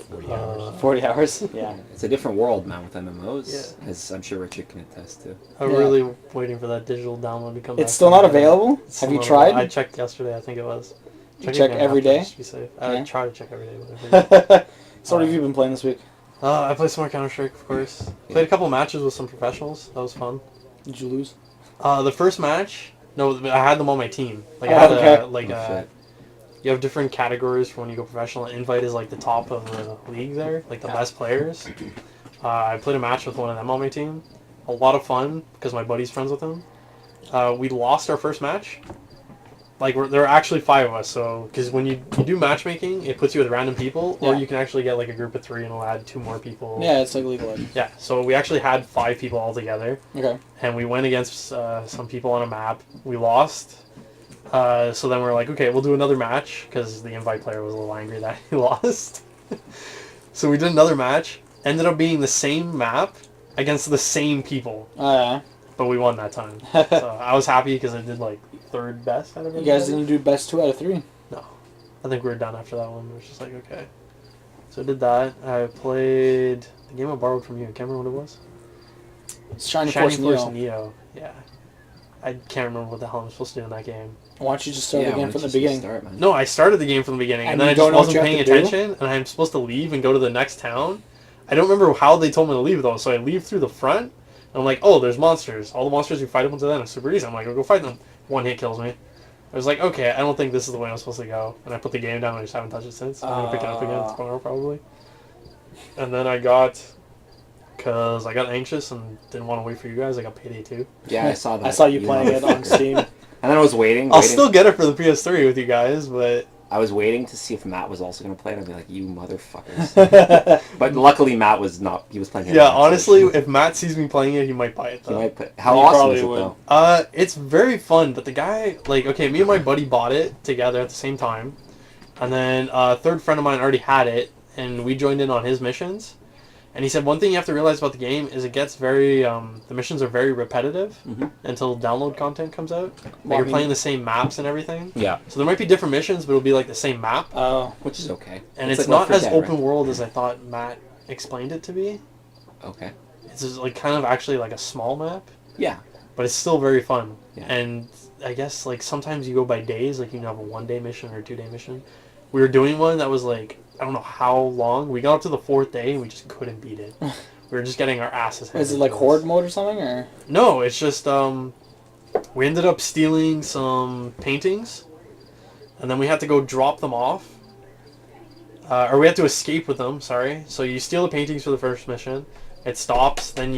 40 hours. 40 hours? Yeah. It's a different world, man, with MMOs, Yeah. as I'm sure Richard can attest to. I'm Yeah. really waiting for that digital download to come back. It's still not available? It's Have still you not tried? available. I checked yesterday, I think it was. You check again every after, day? just to be safe. I Yeah. try to check every day. Whatever. So what have you been playing this week? I played some more Counter-Strike, of course. Played a couple matches with some professionals. That was fun. Did you lose? The first match, no, I had them on my team. Like Oh, I had okay. Shit. you have different categories for when you go professional. Invite is like the top of the league there, like the best players. I played a match with one of them on my team. A lot of fun because my buddy's friends with him. We lost our first match. Like there are actually 5 of us, so because when you do matchmaking, it puts you with random people, or Yeah. you can actually get like a group of 3 and it'll add 2 more people. Yeah, it's like League of Legends. Yeah. So we actually had 5 people all together. Okay. And we went against some people on a map. We lost. So then we were like, okay, we'll do another match because the invite player was a little angry that he lost. So we did another match. Ended up being the same map against the same people, Oh, but we won that time. yeah. So I was happy because I did like 3rd best out of You everybody. guys didn't do best 2 out of 3. I think we were done after that one. It was just like, okay. So I did that. I played the game I borrowed from you. I can't remember what it was. It's Shining Shining Force Force Neo. Neo. Yeah. I can't remember what the hell I'm supposed to do in that game. Why don't you just start Yeah, again why from don't the you just beginning? Start, man. No, I started the game from the beginning, and And then you I don't just know what wasn't you have paying to do? attention, and I'm supposed to leave and go to the next town. I don't remember how they told me to leave, though, so I leave through the front, and I'm like, oh, there's monsters. All the monsters you fight up until then are super easy. I'm like, I'll go fight them. 1 hit kills me. I was like, okay, I don't think this is the way I'm supposed to go. And I put the game down, and I just haven't touched it since. I'm going to pick it up again tomorrow, probably. And then because I got anxious and didn't want to wait for you guys, I got Payday 2. Yeah, I saw that. I saw you playing it on motherfucker. Steam. And then I was waiting. I'll still get it for the PS3 with you guys, but I was waiting to see if Matt was also going to play it. I'd be like, you motherfuckers. But luckily, Matt was not. He was playing it. yeah, honestly, if Matt sees me playing it, he might buy it, He though. might play. How He awesome probably is it, would. though? It's very fun, but the guy, like, okay, me and my buddy bought it together at the same time, and then a third friend of mine already had it, and we joined in on his missions, and he said one thing you have to realize about the game is it gets very, the missions are very repetitive Mhm. until download content comes out. Like, Well, I you're mean- playing the same maps and everything, Yeah. so there might be different missions, but it'll be like the same map, Oh. Which is okay. and it's like not Left 4 as Dead, open right? world as I thought Matt explained it to be. Okay. It's just, like, kind of actually like a small map. Yeah. But it's still very fun. Yeah. And I guess like sometimes you go by days, like you can have a 1-day mission or a 2-day mission. We were doing one that was like, I don't know how long. We got up to the 4th day and we just couldn't beat it. We were just getting our asses handed Is it like to us. horde mode or something, or? No, it's just we ended up stealing some paintings, and then we had to go drop them off. Or we had to escape with them, sorry. So you steal the paintings for the first mission. It stops, then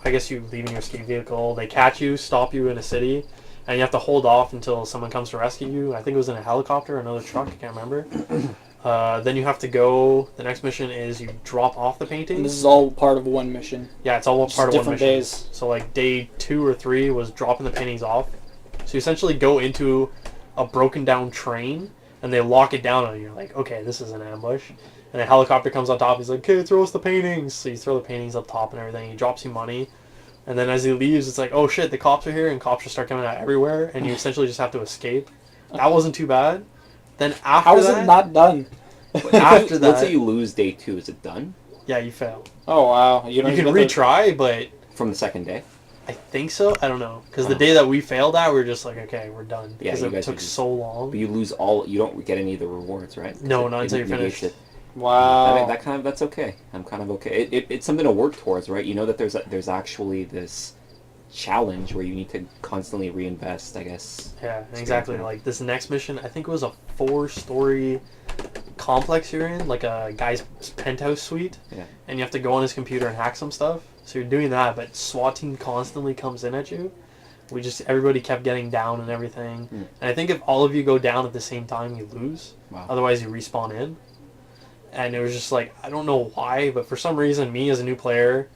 I guess you leave in your escape vehicle. They catch you, stop you in a city, and you have to hold off until someone comes to rescue you. I think it was in a helicopter or another truck, I can't remember. Then you have to go, the next mission is you drop off the And paintings. this is all part of one mission. Yeah, it's all Just part of one different mission. days. So like day 2 or 3 was dropping the paintings off. So you essentially go into a broken down train and they lock it down on you. You're like, okay, this is an ambush. And a helicopter comes on top. He's like, okay, throw us the paintings. So you throw the paintings up top and everything. He drops you money. And then as he leaves, it's like, oh shit, the cops are here, and cops just start coming out everywhere. And you essentially just have to escape. That wasn't too bad. Then after How is that, it not done? after that, Let's say you lose day 2. Is it done yeah, you fail. Oh wow! You don't can even get retry, but from the second day? I think so. I don't know. Because the Oh. day that we failed at, we were just like, okay, we're done. Yeah, Because you it guys took were just- so long. But you lose all. You don't get any of the rewards, right? 'Cause No, it- not it until you're negates finished. it. the... Wow. That's okay. I'm kind of okay. It's something to work towards, right? You know that there's actually this challenge where you need to constantly reinvest, I guess. Yeah, exactly. Like this next mission, I think it was a 4-story complex you're in, like a guy's penthouse suite. Yeah. And you have to go on his computer and hack some stuff. So you're doing that, but SWAT team constantly comes in at you. everybody kept getting down and everything. And I think if all of you go down at the same time, you lose. Wow. Otherwise, you respawn in. And it was just like, I don't know why, but for some reason, me as a new player,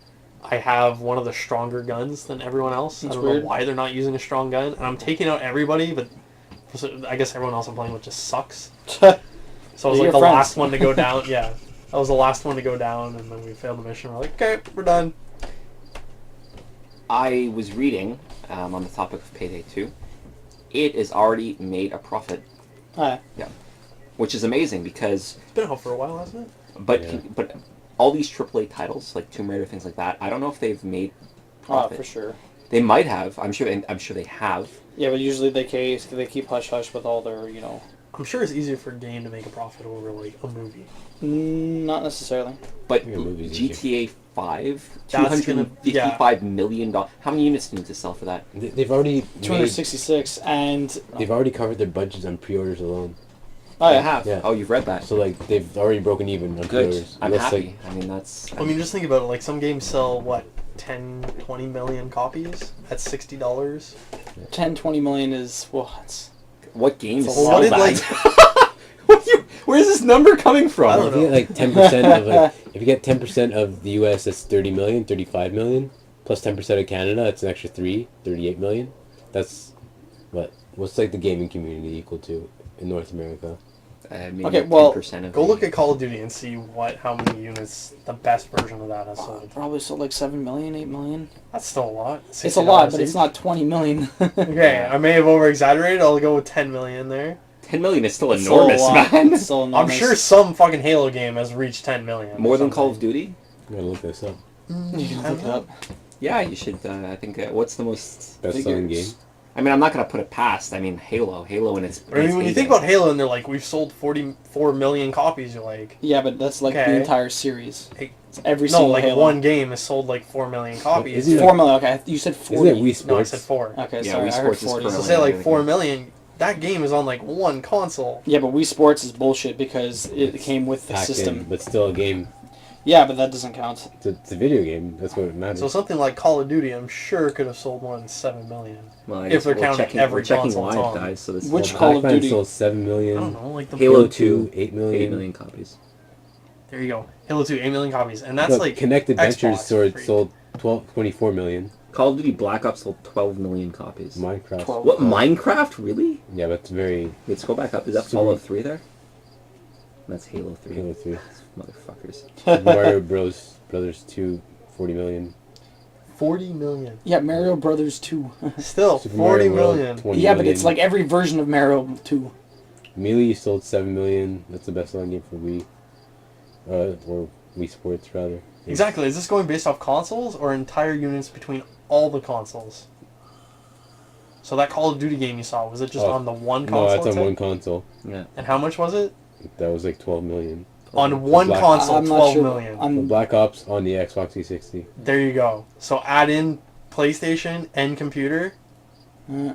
I have one of the stronger guns than everyone else. That's I don't weird. know why they're not using a strong gun. And I'm taking out everybody, but I guess everyone else I'm playing with just sucks. So I was They're like your the friends. last one to go down. Yeah. I was the last one to go down, and then we failed the mission. We're like, okay, we're done. I was reading on the topic of Payday 2. It has already made a profit, Alright. which is amazing because, It's been out for a while, hasn't it? but Yeah. but all these AAA titles like Tomb Raider, things like that, I don't know if they've made Oh, profit. for sure. They might have. I'm sure they have. Yeah, but usually they keep hush hush with all their, you know. I'm sure it's easier for a game to make a profit over like a movie. Not necessarily. But Yeah, movies GTA 5, That's gonna- $255 million. How many units do you need to sell for that? They've already 266 and. they've already covered their budgets on pre-orders alone. Oh They yeah. have. Yeah. Oh, you've read that. So like they've already broken even on Good. pre-orders. I'm That's, happy. I mean, that's. I mean, just think about it. Like, some games sell, what, 10, 20 million copies at $60? 10, 20 million is what? What games So sell what did, that? Where's this number coming from? I Well, don't if you know. get like 10% of like if you get 10% of the US, that's 30 million, 35 million, plus 10% of Canada, that's an extra 38 million. That's what's like the gaming community equal to in North America? Maybe Okay, well, 10% of Go the- look at Call of Duty and see how many units the best version of that has sold. Probably sold like 7 million, 8 million. That's still a lot. It's a lot, $60 but it's each. not 20 million. Okay, I may have over-exaggerated. I'll go with 10 million there. 10 million is still It's still a enormous, lot. man. It's still I'm enormous. sure some fucking Halo game has reached 10 million. More or than Call of something. Duty? I'm gonna look this up. You can look it up. Yeah, you should. I think. What's the most Best selling game. figures? I mean, I'm not gonna put it past. I mean, Halo in its. I mean, when you think about Halo and they're like, we've sold 44 million copies, you're like, Yeah, but that's like the Okay. entire series. Hey, It's every no, single like Halo. one game has sold like 4 million copies. Isn't it 4 million, okay. You said 40. Isn't it Wii No, I Sports? said 4. Okay, Yeah, sorry, Wii I heard Sports is 40. for So million. say like million. 4 million. That game is on like one console. Yeah, but Wii Sports is bullshit because it came with the Packed system. in, but still a game. Yeah, but that doesn't count. It's a video game. That's what matters. So something like Call of Duty, I'm sure could have sold more than 7 million. Well, I if guess they're we're counting checking, every we're checking console it's live, on. guys. So this Which is Call of Pac-Man Duty? sold 7 I million. don't know, like the Halo 2, 8 million. 8 million copies. There you go. Halo 2, 8 million copies, and that's No, like Connect Adventures Xbox sold 24 million. Call of Duty Black Ops sold 12 million copies. Minecraft. 12. What, Minecraft? Really? Yeah, that's very Let's go back up. Is that So- Fallout 3 there? That's Halo 3. Halo 3. Motherfuckers. Mario Brothers 2, 40 million. 40 million. Yeah, Mario Brothers 2. Still, Super 40 Mario World, million. 20 Yeah, but million. it's like every version of Mario 2. Melee sold 7 million. That's the best selling game for Wii. Or Wii Sports, rather. Exactly. Is this going based off consoles or entire units between all the consoles? So that Call of Duty game you saw, was it just Oh, on the one No, console? that's on it said? one console. Yeah. And how much was it? That was like 12 million. On one Black- console, I'm not 12 sure. million. The Black Ops on the Xbox 360. There you go. So add in PlayStation and computer. Uh,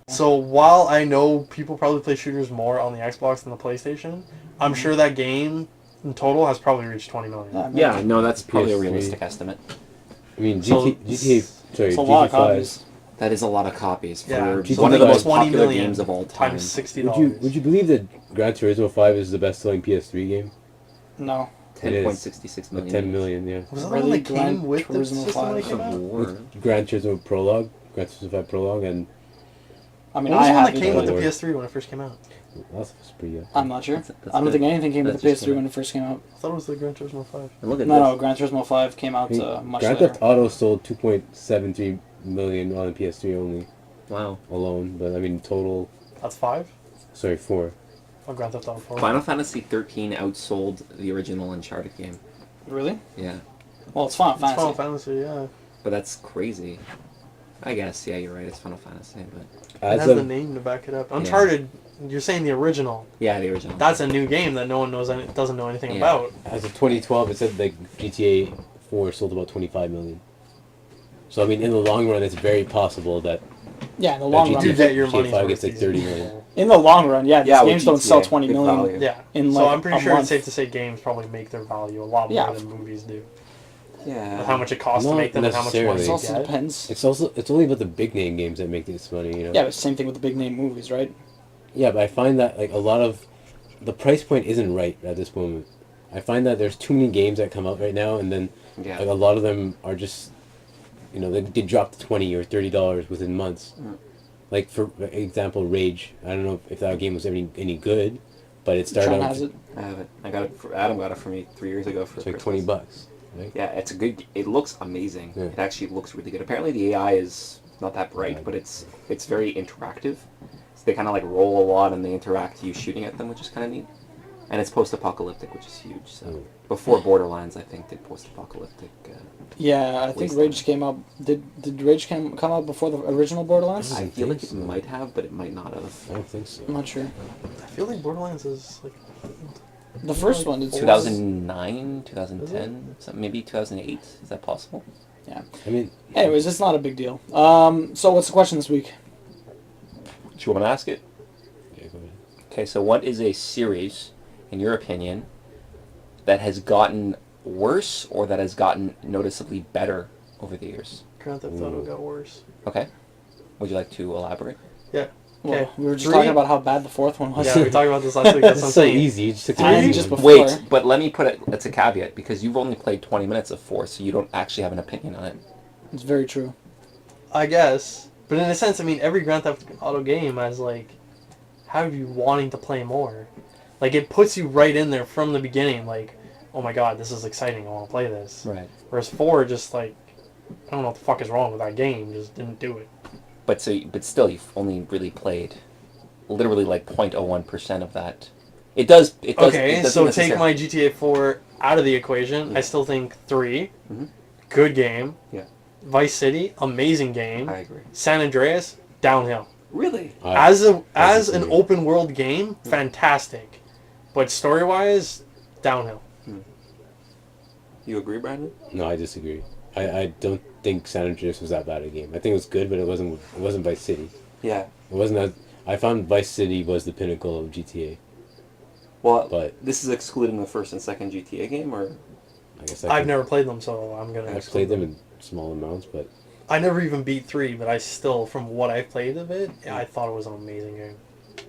So while I know people probably play shooters more on the Xbox than the PlayStation, I'm sure that game in total has probably reached 20 million. Yeah, no, that's probably a PS3. realistic estimate. I mean, So- GTA, sorry, it's a lot of GTA 5. copies. That is a lot of copies for Yeah, so one of the like most 20 popular million games of all time. Times $60. Would you believe that Gran Turismo 5 is the best selling PS3 game? No. 10.66 At million. 10 million, yeah. Was that the Really? one that came Gran with the Turismo system 5? when it came out? War. Gran Turismo Prologue, Gran Turismo 5 Prologue, and I mean, What was I the one have that it, came but with the War. PS3 when it first came out? that was pretty good. I'm not sure. That's I don't good. think anything came with That's the just PS3 when it first came out. I thought it was the Gran Turismo 5. And look at No, this. no, Gran Turismo 5 came out much Grand later. Theft Auto sold 2.73 million on the PS3 only, Wow. alone. But I mean, total, That's 5? sorry, 4. Oh, Grand Theft Auto 4. Final Fantasy 13 outsold the original Uncharted game. Really? Yeah. Well, it's Final It's Fantasy. Final Fantasy, yeah. But that's crazy. I guess, yeah, you're right, it's Final Fantasy, but... It As has the of, name to back it up. Uncharted, you're saying the original. Yeah, the original. That's a new game that no one doesn't know anything Yeah. about. as of 2012, it said like GTA 4 sold about 25 million. So I mean, in the long run, it's very possible that Yeah, in the long GTA run. You get your GTA money's 5 worth gets like these 30 people. million. In the long run, yeah, these Yeah, with games don't sell GTA, 20 good million. value. Yeah. In so like I'm pretty a sure month. it's safe to say games probably make their value a lot Yeah. more than movies do. Yeah. With how much it costs to Not make them and how much money necessarily. It you also get. depends. It's only about the big name games that make this money, you know. Yeah, but same thing with the big name movies, right? Yeah, but I find that like a lot of the price point isn't right at this moment. I find that there's too many games that come out right now, and then Yeah. like a lot of them are just, you know, they drop to $20 or $30 within months. Mm. Like for example, Rage. I don't know if that game was any good, but it started Sean out has it. I have it. I got it. Adam got it for me 3 years ago for it's like Christmas. $20. Right? Yeah, it's a good. It looks amazing. Yeah. It actually looks really good. Apparently, the AI is not that bright, but it's very interactive. So they kind of like roll a lot and they interact you shooting at them, which is kind of neat. And it's post-apocalyptic, which is huge. So Mm. before Borderlands, I think did post-apocalyptic. Yeah, I think Wasteland. Rage came out. Did Rage come out before the original Borderlands? I I feel like think it so. might have, but it might not have. I don't think so. I'm not sure. I feel like Borderlands is like The first one, it's 2009, 2010, something, maybe 2008. Is that possible? Yeah. I mean, Anyways, it's not a big deal. So what's the question this week? Do you want to ask it? yeah, go ahead. Okay, so what is a series, in your opinion, that has gotten worse or that has gotten noticeably better over the years? Grand Theft Auto got worse. Okay. Would you like to elaborate? Yeah. Well, Okay. we were just 3. talking about how bad the fourth one was. Yeah, we talked about this last week. That's what I'm It's so saying. easy. You just took the And easy just one. before- Wait, but let me put it, that's a caveat, because you've only played 20 minutes of 4, so you don't actually have an opinion on it. It's very true. I guess. But in a sense, I mean, every Grand Theft Auto game has, like, have you wanting to play more. Like, it puts you right in there from the beginning, like, oh my god, this is exciting, I want to play this. Right. Whereas 4, just, like, I don't know what the fuck is wrong with that game, just didn't do it. But still, you've only really played literally like 0.01% of that. It does. Okay, it doesn't so take necessarily- my GTA 4 out of the equation, Yeah. I still think 3, Mhm. good game. Yeah. Vice City, amazing game. I agree. San Andreas, downhill. Really? As an disagree. open world game, fantastic, but story wise, downhill. You agree, Brandon? No, I disagree. I don't think San Andreas was that bad a game. I think it was good, but it wasn't Vice City. Yeah. It wasn't as... I found Vice City was the pinnacle of GTA. Well, But this is excluding the first and second GTA game, or I guess I've never played them, so I'm gonna. I've played them in small amounts, but I never even beat 3, but I still, from what I played of it, I thought it was an amazing game.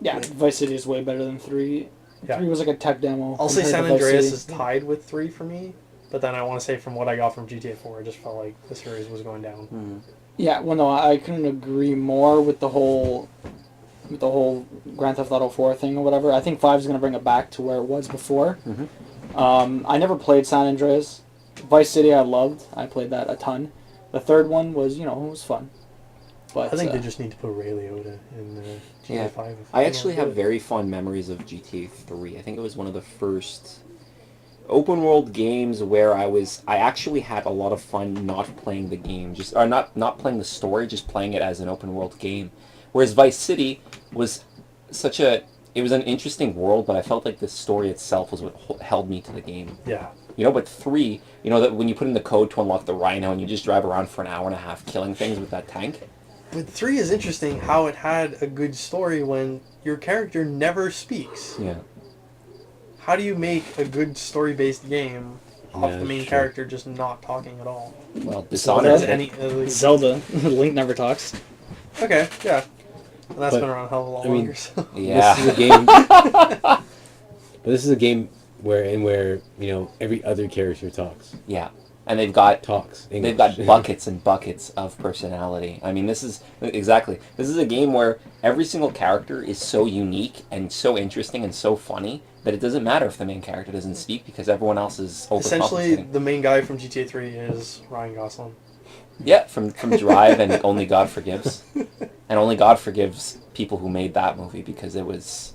Yeah, Vice City is way better than 3. Yeah. 3 was like a tech demo. I'll say compared San to Vice Andreas City. is tied with 3 for me, but then I want to say from what I got from GTA 4, I just felt like the series was going down. Yeah, well, no, I couldn't agree more with the whole Grand Theft Auto 4 thing or whatever. I think 5 is going to bring it back to where it was before. I never played San Andreas. Vice City I loved. I played that a ton. The third one was, it was fun. But I think they just need to put Ray Liotta in GTA Yeah. 5. if I they actually wanna do have it. very fond memories of GTA 3. I think it was one of the first open world games where I actually had a lot of fun not playing the game, not playing the story, just playing it as an open world game. Whereas Vice City was it was an interesting world, but I felt like the story itself was what held me to the game. Yeah. But 3, that when you put in the code to unlock the Rhino and you just drive around for an hour and a half killing things with that tank. But 3 is interesting how it had a good story when your character never speaks. Yeah. How do you make a good story-based game off Yeah, the main that's character just not talking at all? Well, So Dishonored. that's Any, like- Zelda. Link never talks. okay, yeah. And that's But, been around a hell of a lot I mean, longer. So. Yeah. this is a game. But this is a game where every other character talks. Yeah. And they've got English. They've got buckets and buckets of personality. I mean, this is a game where every single character is so unique and so interesting and so funny that it doesn't matter if the main character doesn't speak because everyone else is Essentially, overcompensating. the main guy from GTA 3 is Ryan Gosling. Yeah, from Drive and Only God Forgives. And Only God Forgives people who made that movie because it was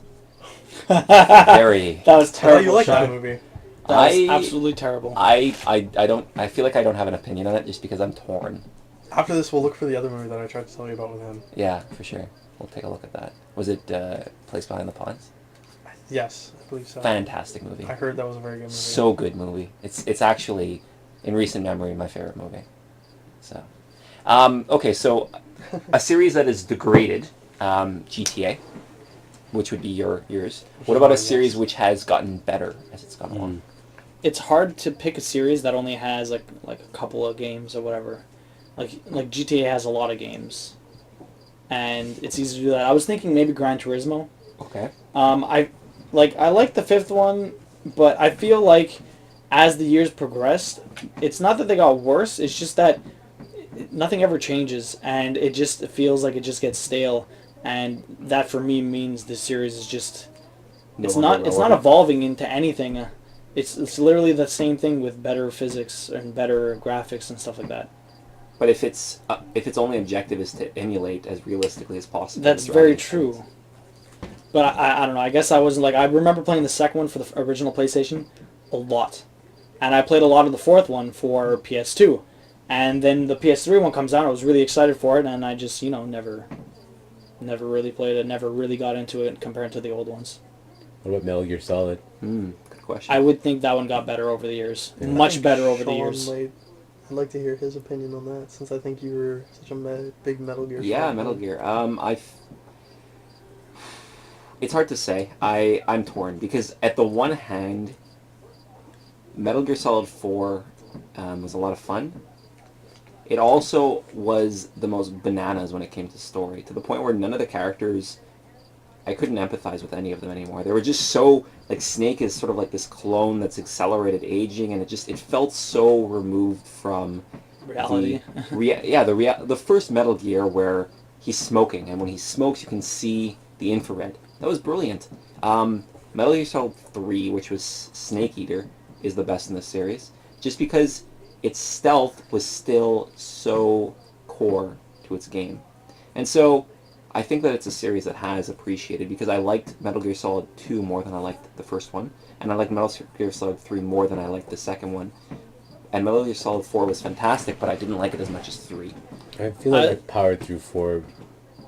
very... That was How terrible. do you like Sean. that movie? That was I- absolutely terrible. I feel like I don't have an opinion on it just because I'm torn. After this, we'll look for the other movie that I tried to tell you about with him. Yeah, for sure. We'll take a look at that. Was it Place Behind the Pines? Yes, I believe so. Fantastic movie. I heard that was a very good movie. So good movie. It's actually, in recent memory, my favorite movie. So, okay, so a series that is degraded, GTA, which would be yours. What about a mine, series yes. which has gotten better as it's gone along? it's hard to pick a series that only has like a couple of games or whatever. Like GTA has a lot of games, and it's easy to do that. I was thinking maybe Gran Turismo. Okay. I like the fifth one, but I feel like as the years progressed, it's not that they got worse. It's just that nothing ever changes, and it just feels like it just gets stale, and that for me means the series is just it's not evolving into anything. It's literally the same thing with better physics and better graphics and stuff like that. But if its only objective is to emulate as realistically as possible, That's very true. But I don't know. I guess I wasn't like I remember playing the second one for the original PlayStation a lot, and I played a lot of the fourth one for PS2, and then the PS3 one comes out. I was really excited for it, and I just never really played it. Never really got into it compared to the old ones. What about Metal Gear Solid? Good question. I would think that one got better over the years. Yeah. Much better over the Sean years. I'd like to hear his opinion on that, since I think you were such a big Metal Gear fan. Yeah, Metal Gear. It's hard to say. I'm torn because at the one hand, Metal Gear Solid 4 was a lot of fun. It also was the most bananas when it came to story, to the point where none of the characters, I couldn't empathize with any of them anymore. They were just so, like, Snake is sort of like this clone that's accelerated aging, and it felt so removed from Reality. the first Metal Gear where he's smoking, and when he smokes you can see the infrared. That was brilliant. Metal Gear Solid 3, which was Snake Eater, is the best in the series, just because its stealth was still so core to its game. And so I think that it's a series that has appreciated, because I liked Metal Gear Solid 2 more than I liked the first one, and I liked Metal Gear Solid 3 more than I liked the second one. And Metal Gear Solid 4 was fantastic, but I didn't like it as much as 3. I feel like I powered through 4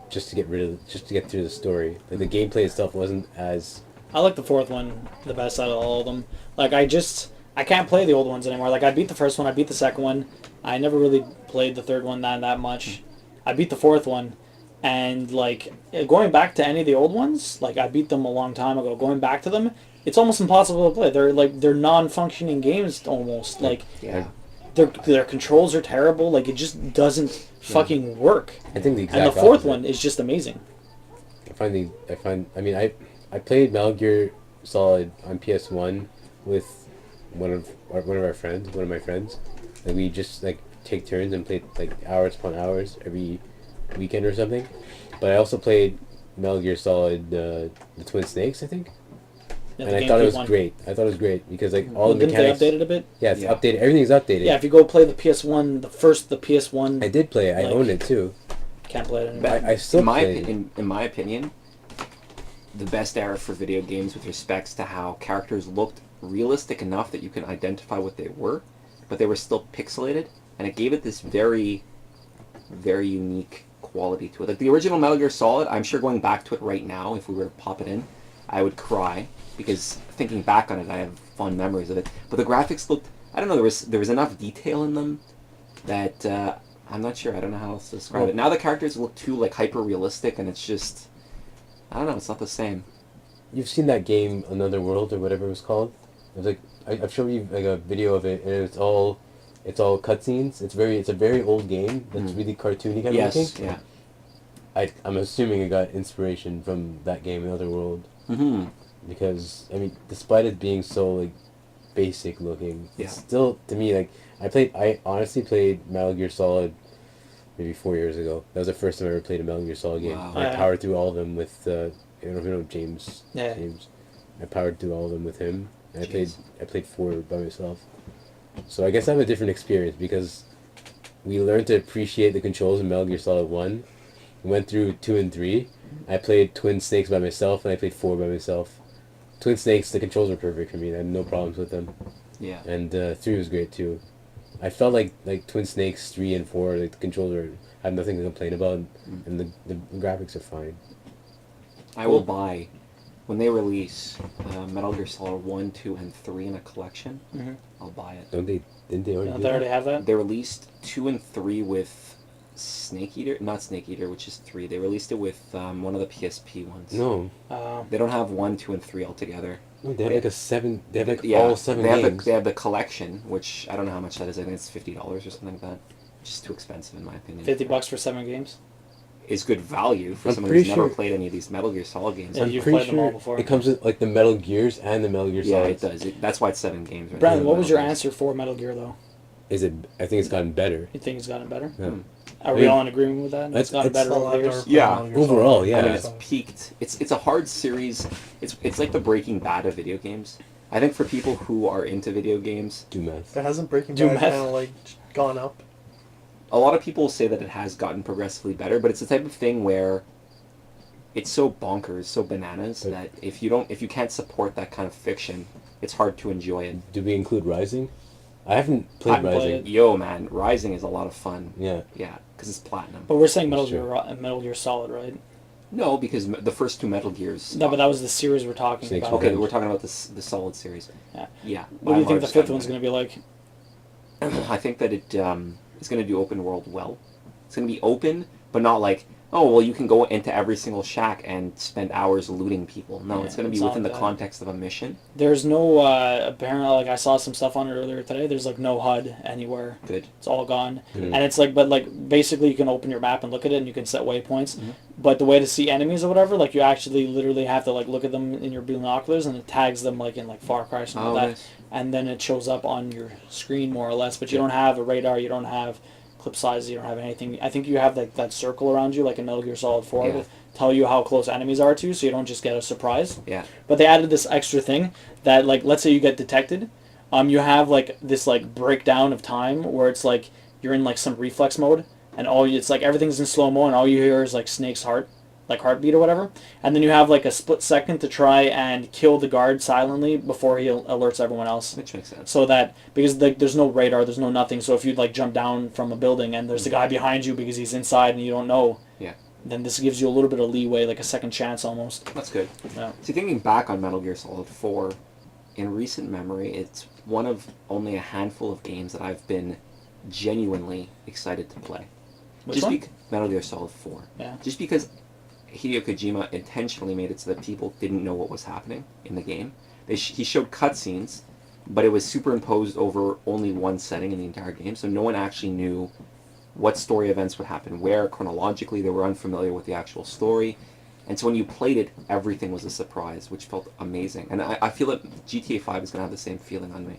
just to get through the story. Like, the gameplay itself wasn't as... I like the fourth one the best out of all of them. Like, I can't play the old ones anymore. Like, I beat the first one, I beat the second one. I never really played the third one that much. I beat the fourth one. And, like, going back to any of the old ones, like, I beat them a long time ago. Going back to them, it's almost impossible to play. They're non-functioning games almost. Like, Yeah. their controls are terrible. Like, it just doesn't fucking work. I think the exact And the fourth opposite. one is just amazing. I played Metal Gear Solid on PS1 with one of my friends. Like, we just, like, take turns and play, like, hours upon hours every weekend or something. But I also played Metal Gear Solid the Twin Snakes, I think. Yeah, And the I thought it was GameCube one. great. I thought it was great because, like, all the Didn't mechanics. they update it a bit? Yeah, it's Yeah. updated. Everything's updated. Yeah, if you go play the PS1, the PS1, I did play it. I like- own it too. can't play it anymore. But I still in my play it. in my opinion, the best era for video games with respects to how characters looked realistic enough that you can identify what they were, but they were still pixelated, and it gave it this very, very unique quality to it. Like the original Metal Gear Solid, I'm sure going back to it right now, if we were to pop it in, I would cry, because thinking back on it, I have fond memories of it. But the graphics looked, I don't know, there was enough detail in them that I'm not sure. I don't know how else to describe it. Now the characters look too like hyper realistic, and it's just, I don't know. It's not the same. You've seen that game, Another World or whatever it was called. It was like I've shown you like a video of it, and it's all cutscenes. It's a very old game that's really cartoony kind of looking. Yeah. I'm assuming it got inspiration from that game, Another World, Mm-hmm. because I mean, despite it being so like basic looking, Yeah. it's still to me like I honestly played Metal Gear Solid maybe 4 years ago. That was the first time I ever played a Metal Gear Solid game. Wow. I Yeah. powered through all of them with I don't know if you know James. Yeah. James. I powered through all of them with him. And Jeez. I played 4 by myself. So I guess I have a different experience because we learned to appreciate the controls in Metal Gear Solid 1. We went through 2 and 3. I played Twin Snakes by myself, and I played 4 by myself. Twin Snakes, the controls were perfect for me. I had no problems with them. Yeah. And 3 was great too. I felt like Twin Snakes 3 and 4, like the controls I have nothing to complain about, and the graphics are fine. I will buy, when they release Metal Gear Solid 1, 2, and 3 in a collection, Mhm. I'll buy it. Didn't they already Don't do they that? already have that? They released 2 and 3 with Snake Eater, not Snake Eater, which is 3. They released it with one of the PSP ones. No. They don't have 1, 2, and 3 altogether. Wait, they have like a 7. They have like Yeah, all 7 they have games. they have the collection, which I don't know how much that is. I think it's $50 or something like that. Which is too expensive in my opinion. $50 for 7 games. Is good value for I'm someone pretty who's never sure- played any of these Metal Gear Solid games. Yeah, I'm you've pretty played them all sure before. it comes with like the Metal Gears and the Metal Gear Yeah, Solids. it does. That's why it's 7 games. Right Brandon, now, what was your Metal Gears. answer for Metal Gear though? Is it? I think it's gotten better. You think it's gotten better? Yeah. Are we mean, all in agreement with that? It's gotten it's- better over the years. Yeah. Overall, yeah. I mean, it's peaked. It's a hard series. It's like the Breaking Bad of video games. I think for people who are into video games, Do math. It hasn't Breaking Do Bad meth. kind of like gone up. a lot of people say that it has gotten progressively better, but it's the type of thing where it's so bonkers, so bananas But- that if you can't support that kind of fiction, it's hard to enjoy it. Do we include Rising? I haven't played I haven't Rising. played Yo, man, Rising is a lot of fun. Yeah. Yeah, because it's platinum. But we're saying Metal That's Gear, true. Metal Gear Solid, right? No, because the first 2 Metal Gears. No, but that was the series we're talking Snake's about. Okay, Revenge. we're talking about the Solid series. Yeah. Yeah. What do you think the 5th one's going to be like? I think that it's going to do open world well. It's going to be open, but not like, oh, well, you can go into every single shack and spend hours looting people. No, Yeah, it's going to be it's not within the that. context of a mission. There's no, apparently, like I saw some stuff on it earlier today, there's like no HUD anywhere. Good. It's all gone. Mm. And it's like, but like, basically you can open your map and look at it and you can set waypoints. Mhm. But the way to see enemies or whatever, like you actually literally have to like look at them in your binoculars and it tags them like in like Far Cry or something Oh, like that. nice. And then it shows up on your screen more or less. But you Yeah. don't have a radar, you don't have clip sizes, you don't have anything. I think you have like that circle around you like in Metal Gear Solid 4 Yeah. to tell you how close enemies are to you so you don't just get a surprise. Yeah. But they added this extra thing that, like, let's say you get detected, you have like this like breakdown of time where it's like you're in like some reflex mode, and it's like everything's in slow mo, and all you hear is like Snake's heart, like heartbeat or whatever, and then you have like a split second to try and kill the guard silently before he alerts everyone else. Which makes sense. So that because there's no radar, there's no nothing. So if you like jump down from a building and there's a guy behind you because he's inside and you don't know, Yeah. then this gives you a little bit of leeway, like a second chance almost. That's good. Yeah. See, thinking back on Metal Gear Solid 4, in recent memory, it's one of only a handful of games that I've been genuinely excited to play. Which one? Metal Gear Solid 4. Yeah. Just because Hideo Kojima intentionally made it so that people didn't know what was happening in the game. He showed cutscenes, but it was superimposed over only one setting in the entire game, so no one actually knew what story events would happen where chronologically. They were unfamiliar with the actual story. And so when you played it, everything was a surprise, which felt amazing. And I feel that GTA 5 is going to have the same feeling on me.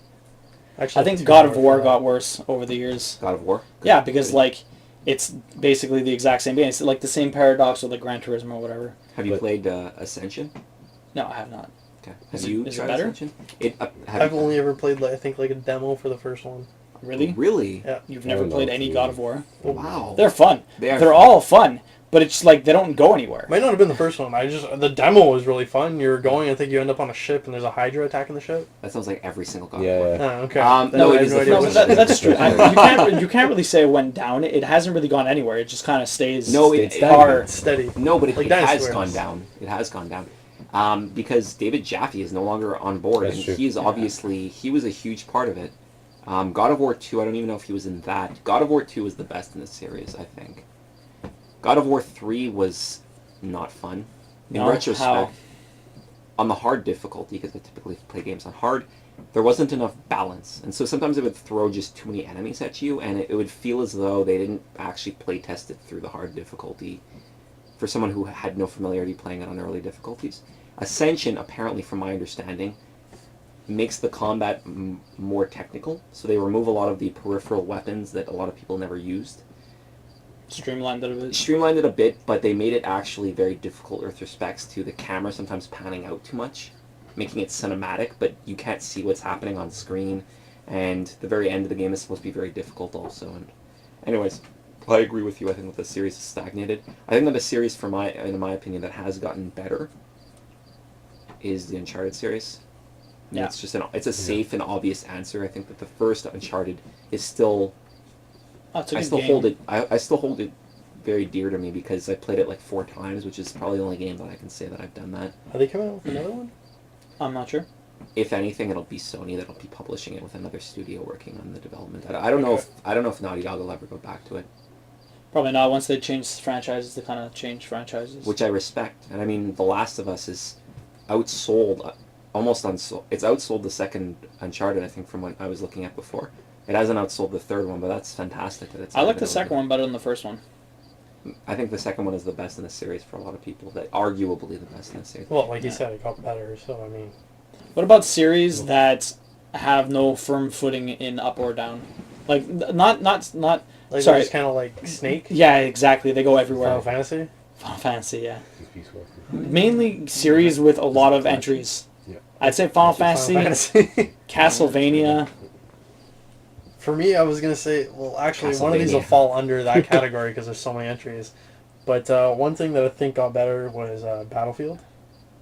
Actually, I think too God of hard War for that. got worse over the years. God of War? Yeah, because like it's basically the exact same game. It's like the same paradox with like Gran Turismo or whatever. Have you But- played Ascension? No, I have not. Okay. Is Have it- you is it tried better? Ascension? Have I've you- only ever played, like, I think, like a demo for the first one. Really? Really? Yeah. You've I never don't know played if any you- God of War? Wow. They're fun. They are They're all fun, but it's like they don't go anywhere. Might not have been the first one. The demo was really fun. You're going, I think you end up on a ship and there's a Hydra attacking the ship. That sounds like every single God Yeah, of War. yeah. Oh, okay. Then No, I it have is no the idea No, first what but it is. that's true. You can't really say it went down. It hasn't really gone anywhere. It just kind of stays. No, It's far. It's steady. No, but it Like has dinosaurs. gone down. It has gone down. Because David Jaffe is no longer on board, That's and true. he's obviously, he was a huge part of it. God of War 2, I don't even know if he was in that. God of War 2 was the best in the series, I think. God of War 3 was not fun. In No? retrospect, How? on the hard difficulty, because I typically play games on hard, there wasn't enough balance. And so sometimes it would throw just too many enemies at you, and it would feel as though they didn't actually play test it through the hard difficulty for someone who had no familiarity playing it on early difficulties. Ascension, apparently from my understanding, makes the combat more technical, so they remove a lot of the peripheral weapons that a lot of people never used. Streamlined it a bit. Streamlined it a bit, but they made it actually very difficult with respects to the camera sometimes panning out too much, making it cinematic, but you can't see what's happening on screen, and the very end of the game is supposed to be very difficult also. And anyways, I agree with you. I think that the series is stagnated. I think that the series, in my opinion, that has gotten better is the Uncharted series. I mean, Yeah. it's a safe and obvious answer. I think that the first Uncharted is still Oh, it's a I good still game. hold it. I still hold it very dear to me because I played it like 4 times, which is probably the only game that I can say that I've done that. Are they coming out with another one? I'm not sure. If anything, it'll be Sony that'll be publishing it with another studio working on the development. I don't know if Naughty Dog will ever go back to it, Probably not. Once they change franchises, they kind of change franchises. which I respect. And I mean, The Last of Us is outsold almost unsold. It's outsold the second Uncharted, I think, from what I was looking at before. It hasn't outsold the third one, but that's fantastic that it's. I like the second one better than the first one. I think the second one is the best in the series for a lot of people. That arguably the best in the series. Well, like you said, it got better. So I mean, What about series that have no firm footing in up or down? Like not like sorry. it's kind of like Snake, Yeah, exactly. They go everywhere. Final Fantasy. Final Fantasy, yeah. Peaceful. Mainly series with a lot of entries. Yeah. I'd say Final Fantasy, Castlevania. For me, I was gonna say, well, actually, one of these will Castlevania. fall under that category because there's so many entries. But one thing that I think got better was Battlefield.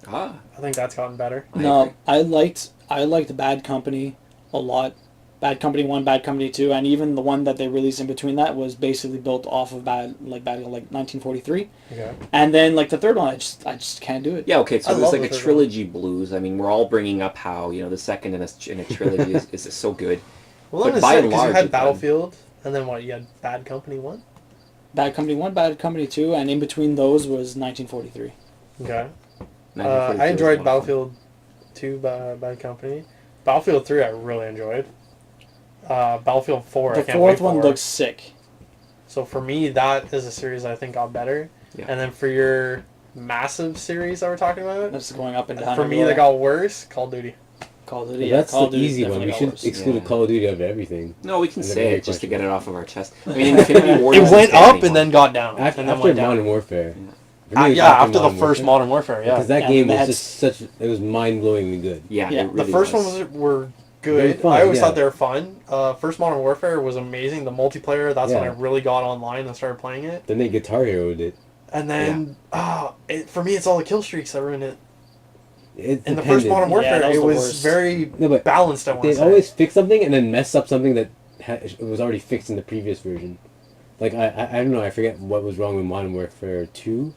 Ah, I think that's gotten better. I No, agree. I liked Bad Company a lot. Bad Company 1, Bad Company 2, and even the one that they released in between that was basically built off of Bad 1943. Okay. And then like the third one, I just can't do it. Yeah, okay, so I there's love like the a third trilogy blues. I mean, we're all bringing up how, the second in a trilogy is so good. Well, But then by it's and because you large, had it's Battlefield, and then what? You had Bad Company 1? Bad Company 1, Bad Company 2, and in between those was 1943. Okay. 1942 I was a lot enjoyed of fun. Battlefield 2, Bad Company. Battlefield 3 I really enjoyed. Battlefield 4 I The can't fourth wait one for. looks sick. So for me, that is a series I think got better. Yeah. And then for your massive series that we're talking about, That's going up and down. for me everywhere. that got worse, Call of Duty. Call of Well, Duty. Yeah, that's Call of the Duty easy one. definitely We got should worse. exclude Yeah. Call of Duty of everything. No, we can And then say very it just to questionable. get it off of our chest. I mean, Infinity Ward It doesn't went say up anymore. and then got down. After, and then after went down. Modern Warfare. For Yeah, me, it's after the Modern first Warfare. Modern Warfare, yeah. Because that Yeah, game they was had- just such. It was mind-blowingly good. Yeah, Yeah. it really The first was. ones were Very good. fun, I always yeah. thought they were fun. First Modern Warfare was amazing. The multiplayer, that's when I Yeah. really got online and started playing it. Then they Guitar Hero'd it. And then, for me, it's all the kill streaks that ruined it. It In the first depended. Modern Yeah, Warfare, that was it the was worst. very No, but balanced, I want to they'd say. always fix something and then mess up something that was already fixed in the previous version. Like, I don't know, I forget what was wrong with Modern Warfare 2,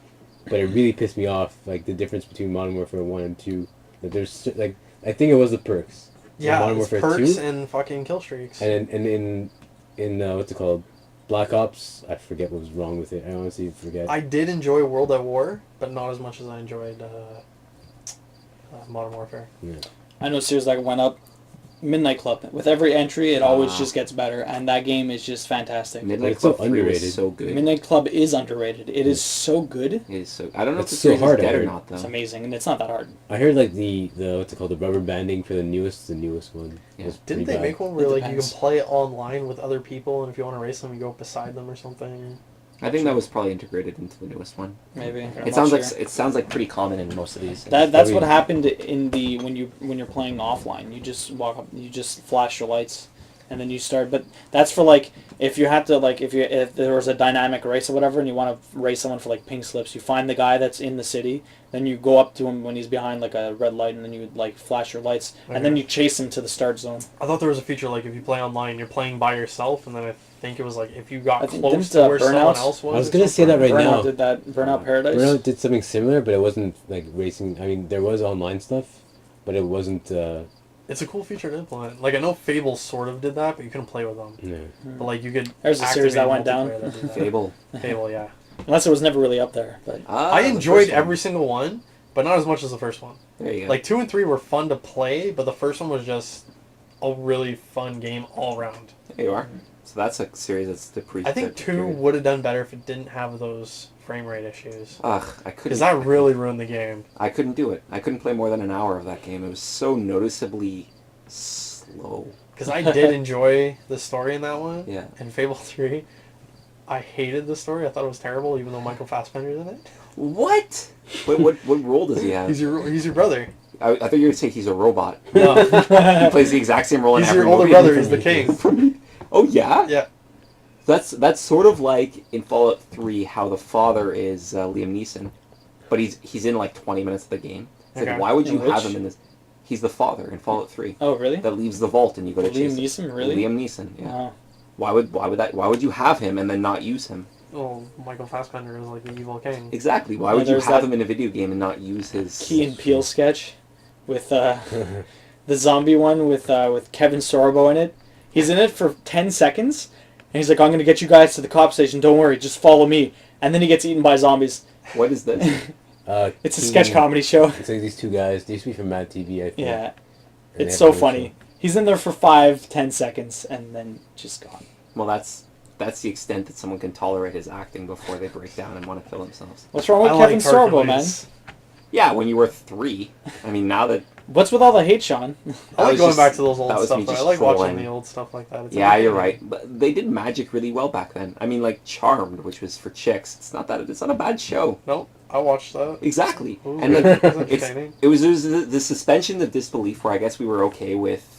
but it really pissed me off, like, the difference between Modern Warfare 1 and 2. That there's, like, I think it was the perks. Yeah, Modern it's Warfare perks 2, and fucking kill streaks. and in what's it called? Black Ops, I forget what was wrong with it. I honestly forget. I did enjoy World at War, but not as much as I enjoyed Modern Warfare. Yeah. I know series that went up. Midnight Club. With every entry, it always Ah. just gets better, and that game is just fantastic. Midnight It's so Club 3 was underrated. so good. Midnight Club is underrated. It is so good. It is so. I don't know It's if the so series hard, is I dead or heard. not, though. It's amazing, and it's not that hard. I heard, like, the what's it called? The rubber banding for the newest one. Yeah. Was Didn't pretty they bad. make one where It like you depends. can play online with other people, and if you want to race them, you go beside them or something? I think that was probably integrated into the newest one. Maybe. I'm It not sounds sure. like it sounds like pretty common in most of these. That's Probably- what happened in the when you're playing offline. You just walk up, you just flash your lights, and then you start. But that's for like if you have to like if there was a dynamic race or whatever, and you want to race someone for like pink slips, you find the guy that's in the city, then you go up to him when he's behind like a red light, and then you like flash your lights, and then Okay. you chase him to the start zone. I thought there was a feature like if you play online, you're playing by yourself, and then I think it was like if you got I think close didn't, to where Burnout- someone else was. I was or gonna say that something. right Burnout now. did that. Burnout Paradise. Burnout did something similar, but it wasn't like racing. I mean, there was online stuff, but it wasn't. It's a cool feature to implement. Like I know Fable sort of did that, but you couldn't play with them. Yeah. But like you could. There's a series that activate went down. multiplayer that did that. Fable. Fable, yeah. Unless it was never really up there, but I the enjoyed first one. every single one, but not as much as the first one. There you go. Like 2 and 3 were fun to play, but the first one was just a really fun game all around. There you are. So that's a series that's the pre. I think 2 would have done better if it didn't have those frame rate issues. Ugh, I couldn't. Because that really ruined the game. I couldn't do it. I couldn't play more than an hour of that game. It was so noticeably slow. Because I did enjoy the story in that one. Yeah. In Fable 3, I hated the story. I thought it was terrible, even though Michael Fassbender's in it. What? Wait, what role does he have? He's your brother. I thought you were going to say he's a robot. No. He plays the exact same role in He's every your older movie. brother. He's the king. Oh yeah. Yeah. That's sort of like in Fallout 3 how the father is Liam Neeson, but he's in like 20 minutes of the game. It's Okay. like why would you In have which? him in this? He's the father in Fallout 3 oh really? that leaves the vault and you go to Liam chase him. Neeson, really? Liam Neeson. Yeah. Oh. Why would you have him and then not use him? Well, Michael Fassbender is like the evil king. Exactly. Why Yeah, would you there's have that him in a video game and not use his Key and Peele sketch with the zombie one with Kevin Sorbo in it. He's in it for 10 seconds, and he's like, "I'm gonna get you guys to the cop station. Don't worry, just follow me." And then he gets eaten by zombies. What is this? It's a sketch comedy show. It's like these two guys. They used to be from Mad TV, I think. Yeah, And they it's have so their own funny. show. He's in there for 5-10 seconds and then just gone. Well, that's the extent that someone can tolerate his acting before they break down and want to kill themselves. What's wrong with I Kevin like Sorbo, man? Hercules. Yeah, when you were 3. I mean, now that What's with all the hate, Sean? I like was going just- back to those old that was stuff. me Though. I just like watching trolling. the old stuff like that. It's yeah, you're entertaining. right. But they did magic really well back then. I mean, like Charmed, which was for chicks. It's not a bad show. Nope, I watched that. Exactly. Ooh, And then it was it's entertaining. it was the suspension of disbelief where I guess we were okay with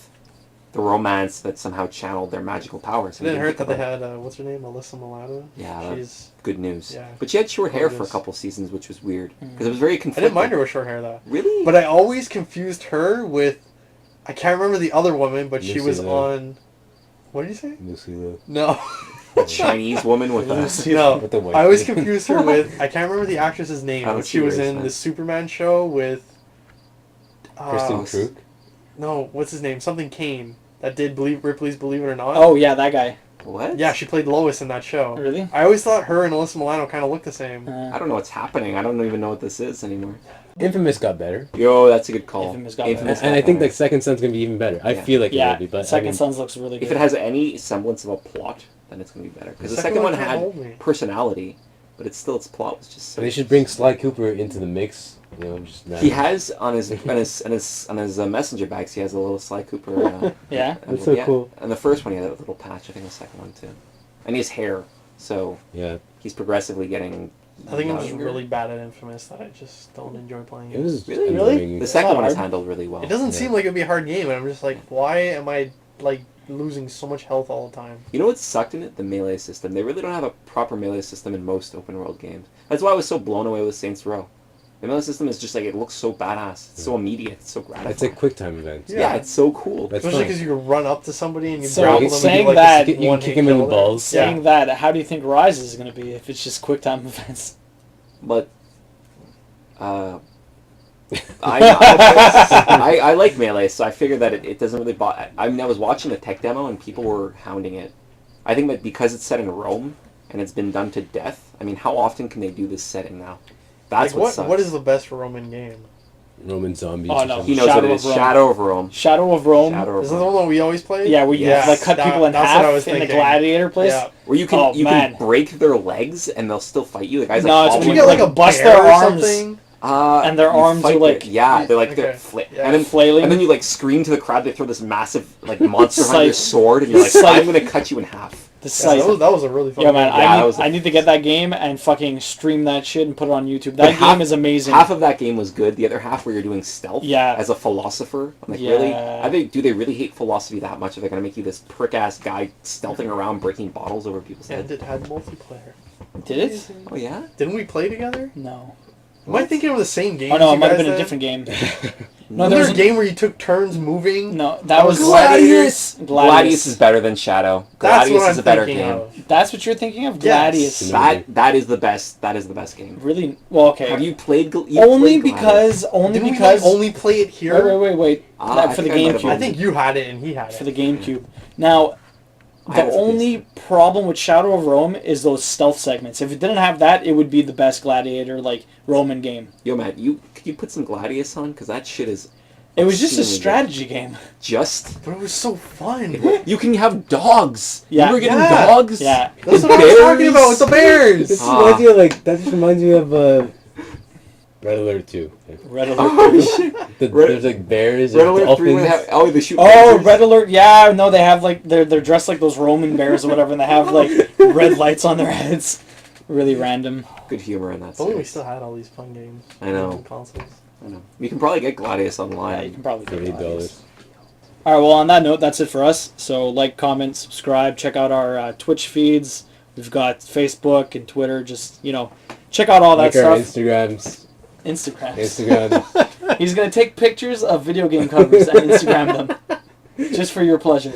the romance that somehow channeled their magical powers. It didn't hurt that think they about had what's her name, Alyssa Milano. Yeah, that's She's. good news. Yeah. But she had short hair for a Gorgeous. couple seasons, which was weird because it was very I conflicting. didn't mind her with short hair though, Really? but I always confused her with. I can't remember the other woman, but she Lucy was Liu. on. What did you say? Lucy Liu. No. A Chinese woman with a Lucy- No, With the white I always thing. confused her with. I can't remember the actress's name, I don't but see she was where in it's the at. Superman show with. Kristen Krug. No, what's his name? Something Kane that did Ripley's Believe It or Not. Oh, yeah, that guy. what? Yeah, she played Lois in that show. Really? I always thought her and Alyssa Milano kind of looked the same. I don't know what's happening. I don't even know what this is anymore. Infamous got better. Yo, that's a good call. Infamous got better. And I think like Second Son's gonna be even better. I Yeah. feel like it Yeah, will be, but Second I mean, Sons looks really good. If it has any semblance of a plot, then it's gonna be better. Because the second one can't had hold me. personality, but its plot was just so. they should bring Sly Cooper into the mix. You know, just He has on his messenger bags. He has a little Sly Cooper. Yeah? That's so cool. And the first one, he had a little patch. I think the second one too. And he has hair, so Yeah, he's progressively getting. I think I'm just younger. really bad at Infamous that I just don't enjoy playing it it. was Really? annoying. The It's second not one is hard. handled really well. It doesn't Yeah. seem like it'd be a hard game, and I'm just like, why am I like losing so much health all the time? You know what sucked in it? The melee system. They really don't have a proper melee system in most open world games. That's why I was so blown away with Saints Row. The melee system is just like, it looks so badass. It's so immediate. It's so gratifying. It's like quick time events. Yeah, it's so cool. That's Especially fun. because you can run up to somebody and you So, grapple them saying and do that- like You can kick him in the balls. Saying that, how do you think Rise is going to be if it's just quick time events? But I like melee, so I figured that it doesn't really bother. I mean, I was watching the tech demo and people were hounding it. I think that because it's set in Rome and it's been done to death. I mean, how often can they do this setting now? That's Like, what sucks. what is the best Roman game? Roman zombies. Oh, or no. something. He knows Shadow what it of is. Rome. Shadow of Rome. Shadow of Rome. Shadow Is of that the Rome. one that we always play? Yeah, where you Yes. like cut people in That's half what I was in the thinking. gladiator place. Yeah. Where you can Oh, can break their legs and they'll still fight you. The guys No, like it's Did when you hobbling get like a bust bear their or arms. something? And their you arms fight are like- their- yeah, they're like they're Okay. Yeah. and then Flailing. and then you like scream to the crowd. They throw this massive like monster behind your Scythe. sword, and you're like, Scythe. I'm gonna cut you in half. The Yeah, scythe. that was a really fun Yo, man, game. Yeah, that was a- I need to get that game and fucking stream that shit and put it on YouTube. That But game is amazing. Half of that game was good. The other half where you're doing stealth Yeah. as a philosopher. I'm like, Yeah. really? Do they really hate philosophy that much? Are they gonna make you this prick ass guy stealthing around breaking bottles over people's And heads? it had multiplayer. Did it? Oh yeah. Didn't we play together? No. Am I thinking of the same game? Oh no, as it you might have guys been a then? different game. No, No, there was there's a game where you took turns moving. No, that was Gladius. Gladius. Gladius is better than Shadow. That's Gladius what is I'm a better thinking game. of. That's what you're thinking of? Yes. Gladius. That is the best. That is the best game. Really? Well, okay. Have you played? only played Gladius? only Didn't because we only play it here? wait. I For the think I might have GameCube. I think you had it and he had it. For the GameCube. Now, I had the it for only problem with Shadow of Rome is those stealth segments. If it didn't have that, it would be the best Gladiator like Roman game. Yo, Matt, could you put some Gladius on? Because that shit is It was just a obscenely good. strategy game. Just But it was so fun. you can have dogs. Yeah. You were getting Yeah. dogs. Yeah. That's The what I was talking bears. about with the bears. This Ah. reminds me of that just reminds me of Red Alert 2. Red Alert. Oh shit! There's like bears Red and Alert 3 would dolphins. have. Oh, they shoot. Oh, lasers. Red Alert. Yeah, no, they have like they're dressed like those Roman bears or whatever, and they have like red lights on their heads. Really random. Good humor in that. If only we series. still had all these fun games. I know. On consoles. I know. You can probably get Gladius Yeah, online. you can probably For get $8. Gladius. All right. Well, on that note, that's it for us. So, like, comment, subscribe, check out our Twitch feeds. We've got Facebook and Twitter. Just check out all that Like our stuff. Instagrams. Instagram. He's gonna take pictures of video game covers and Instagram them, just for your pleasure.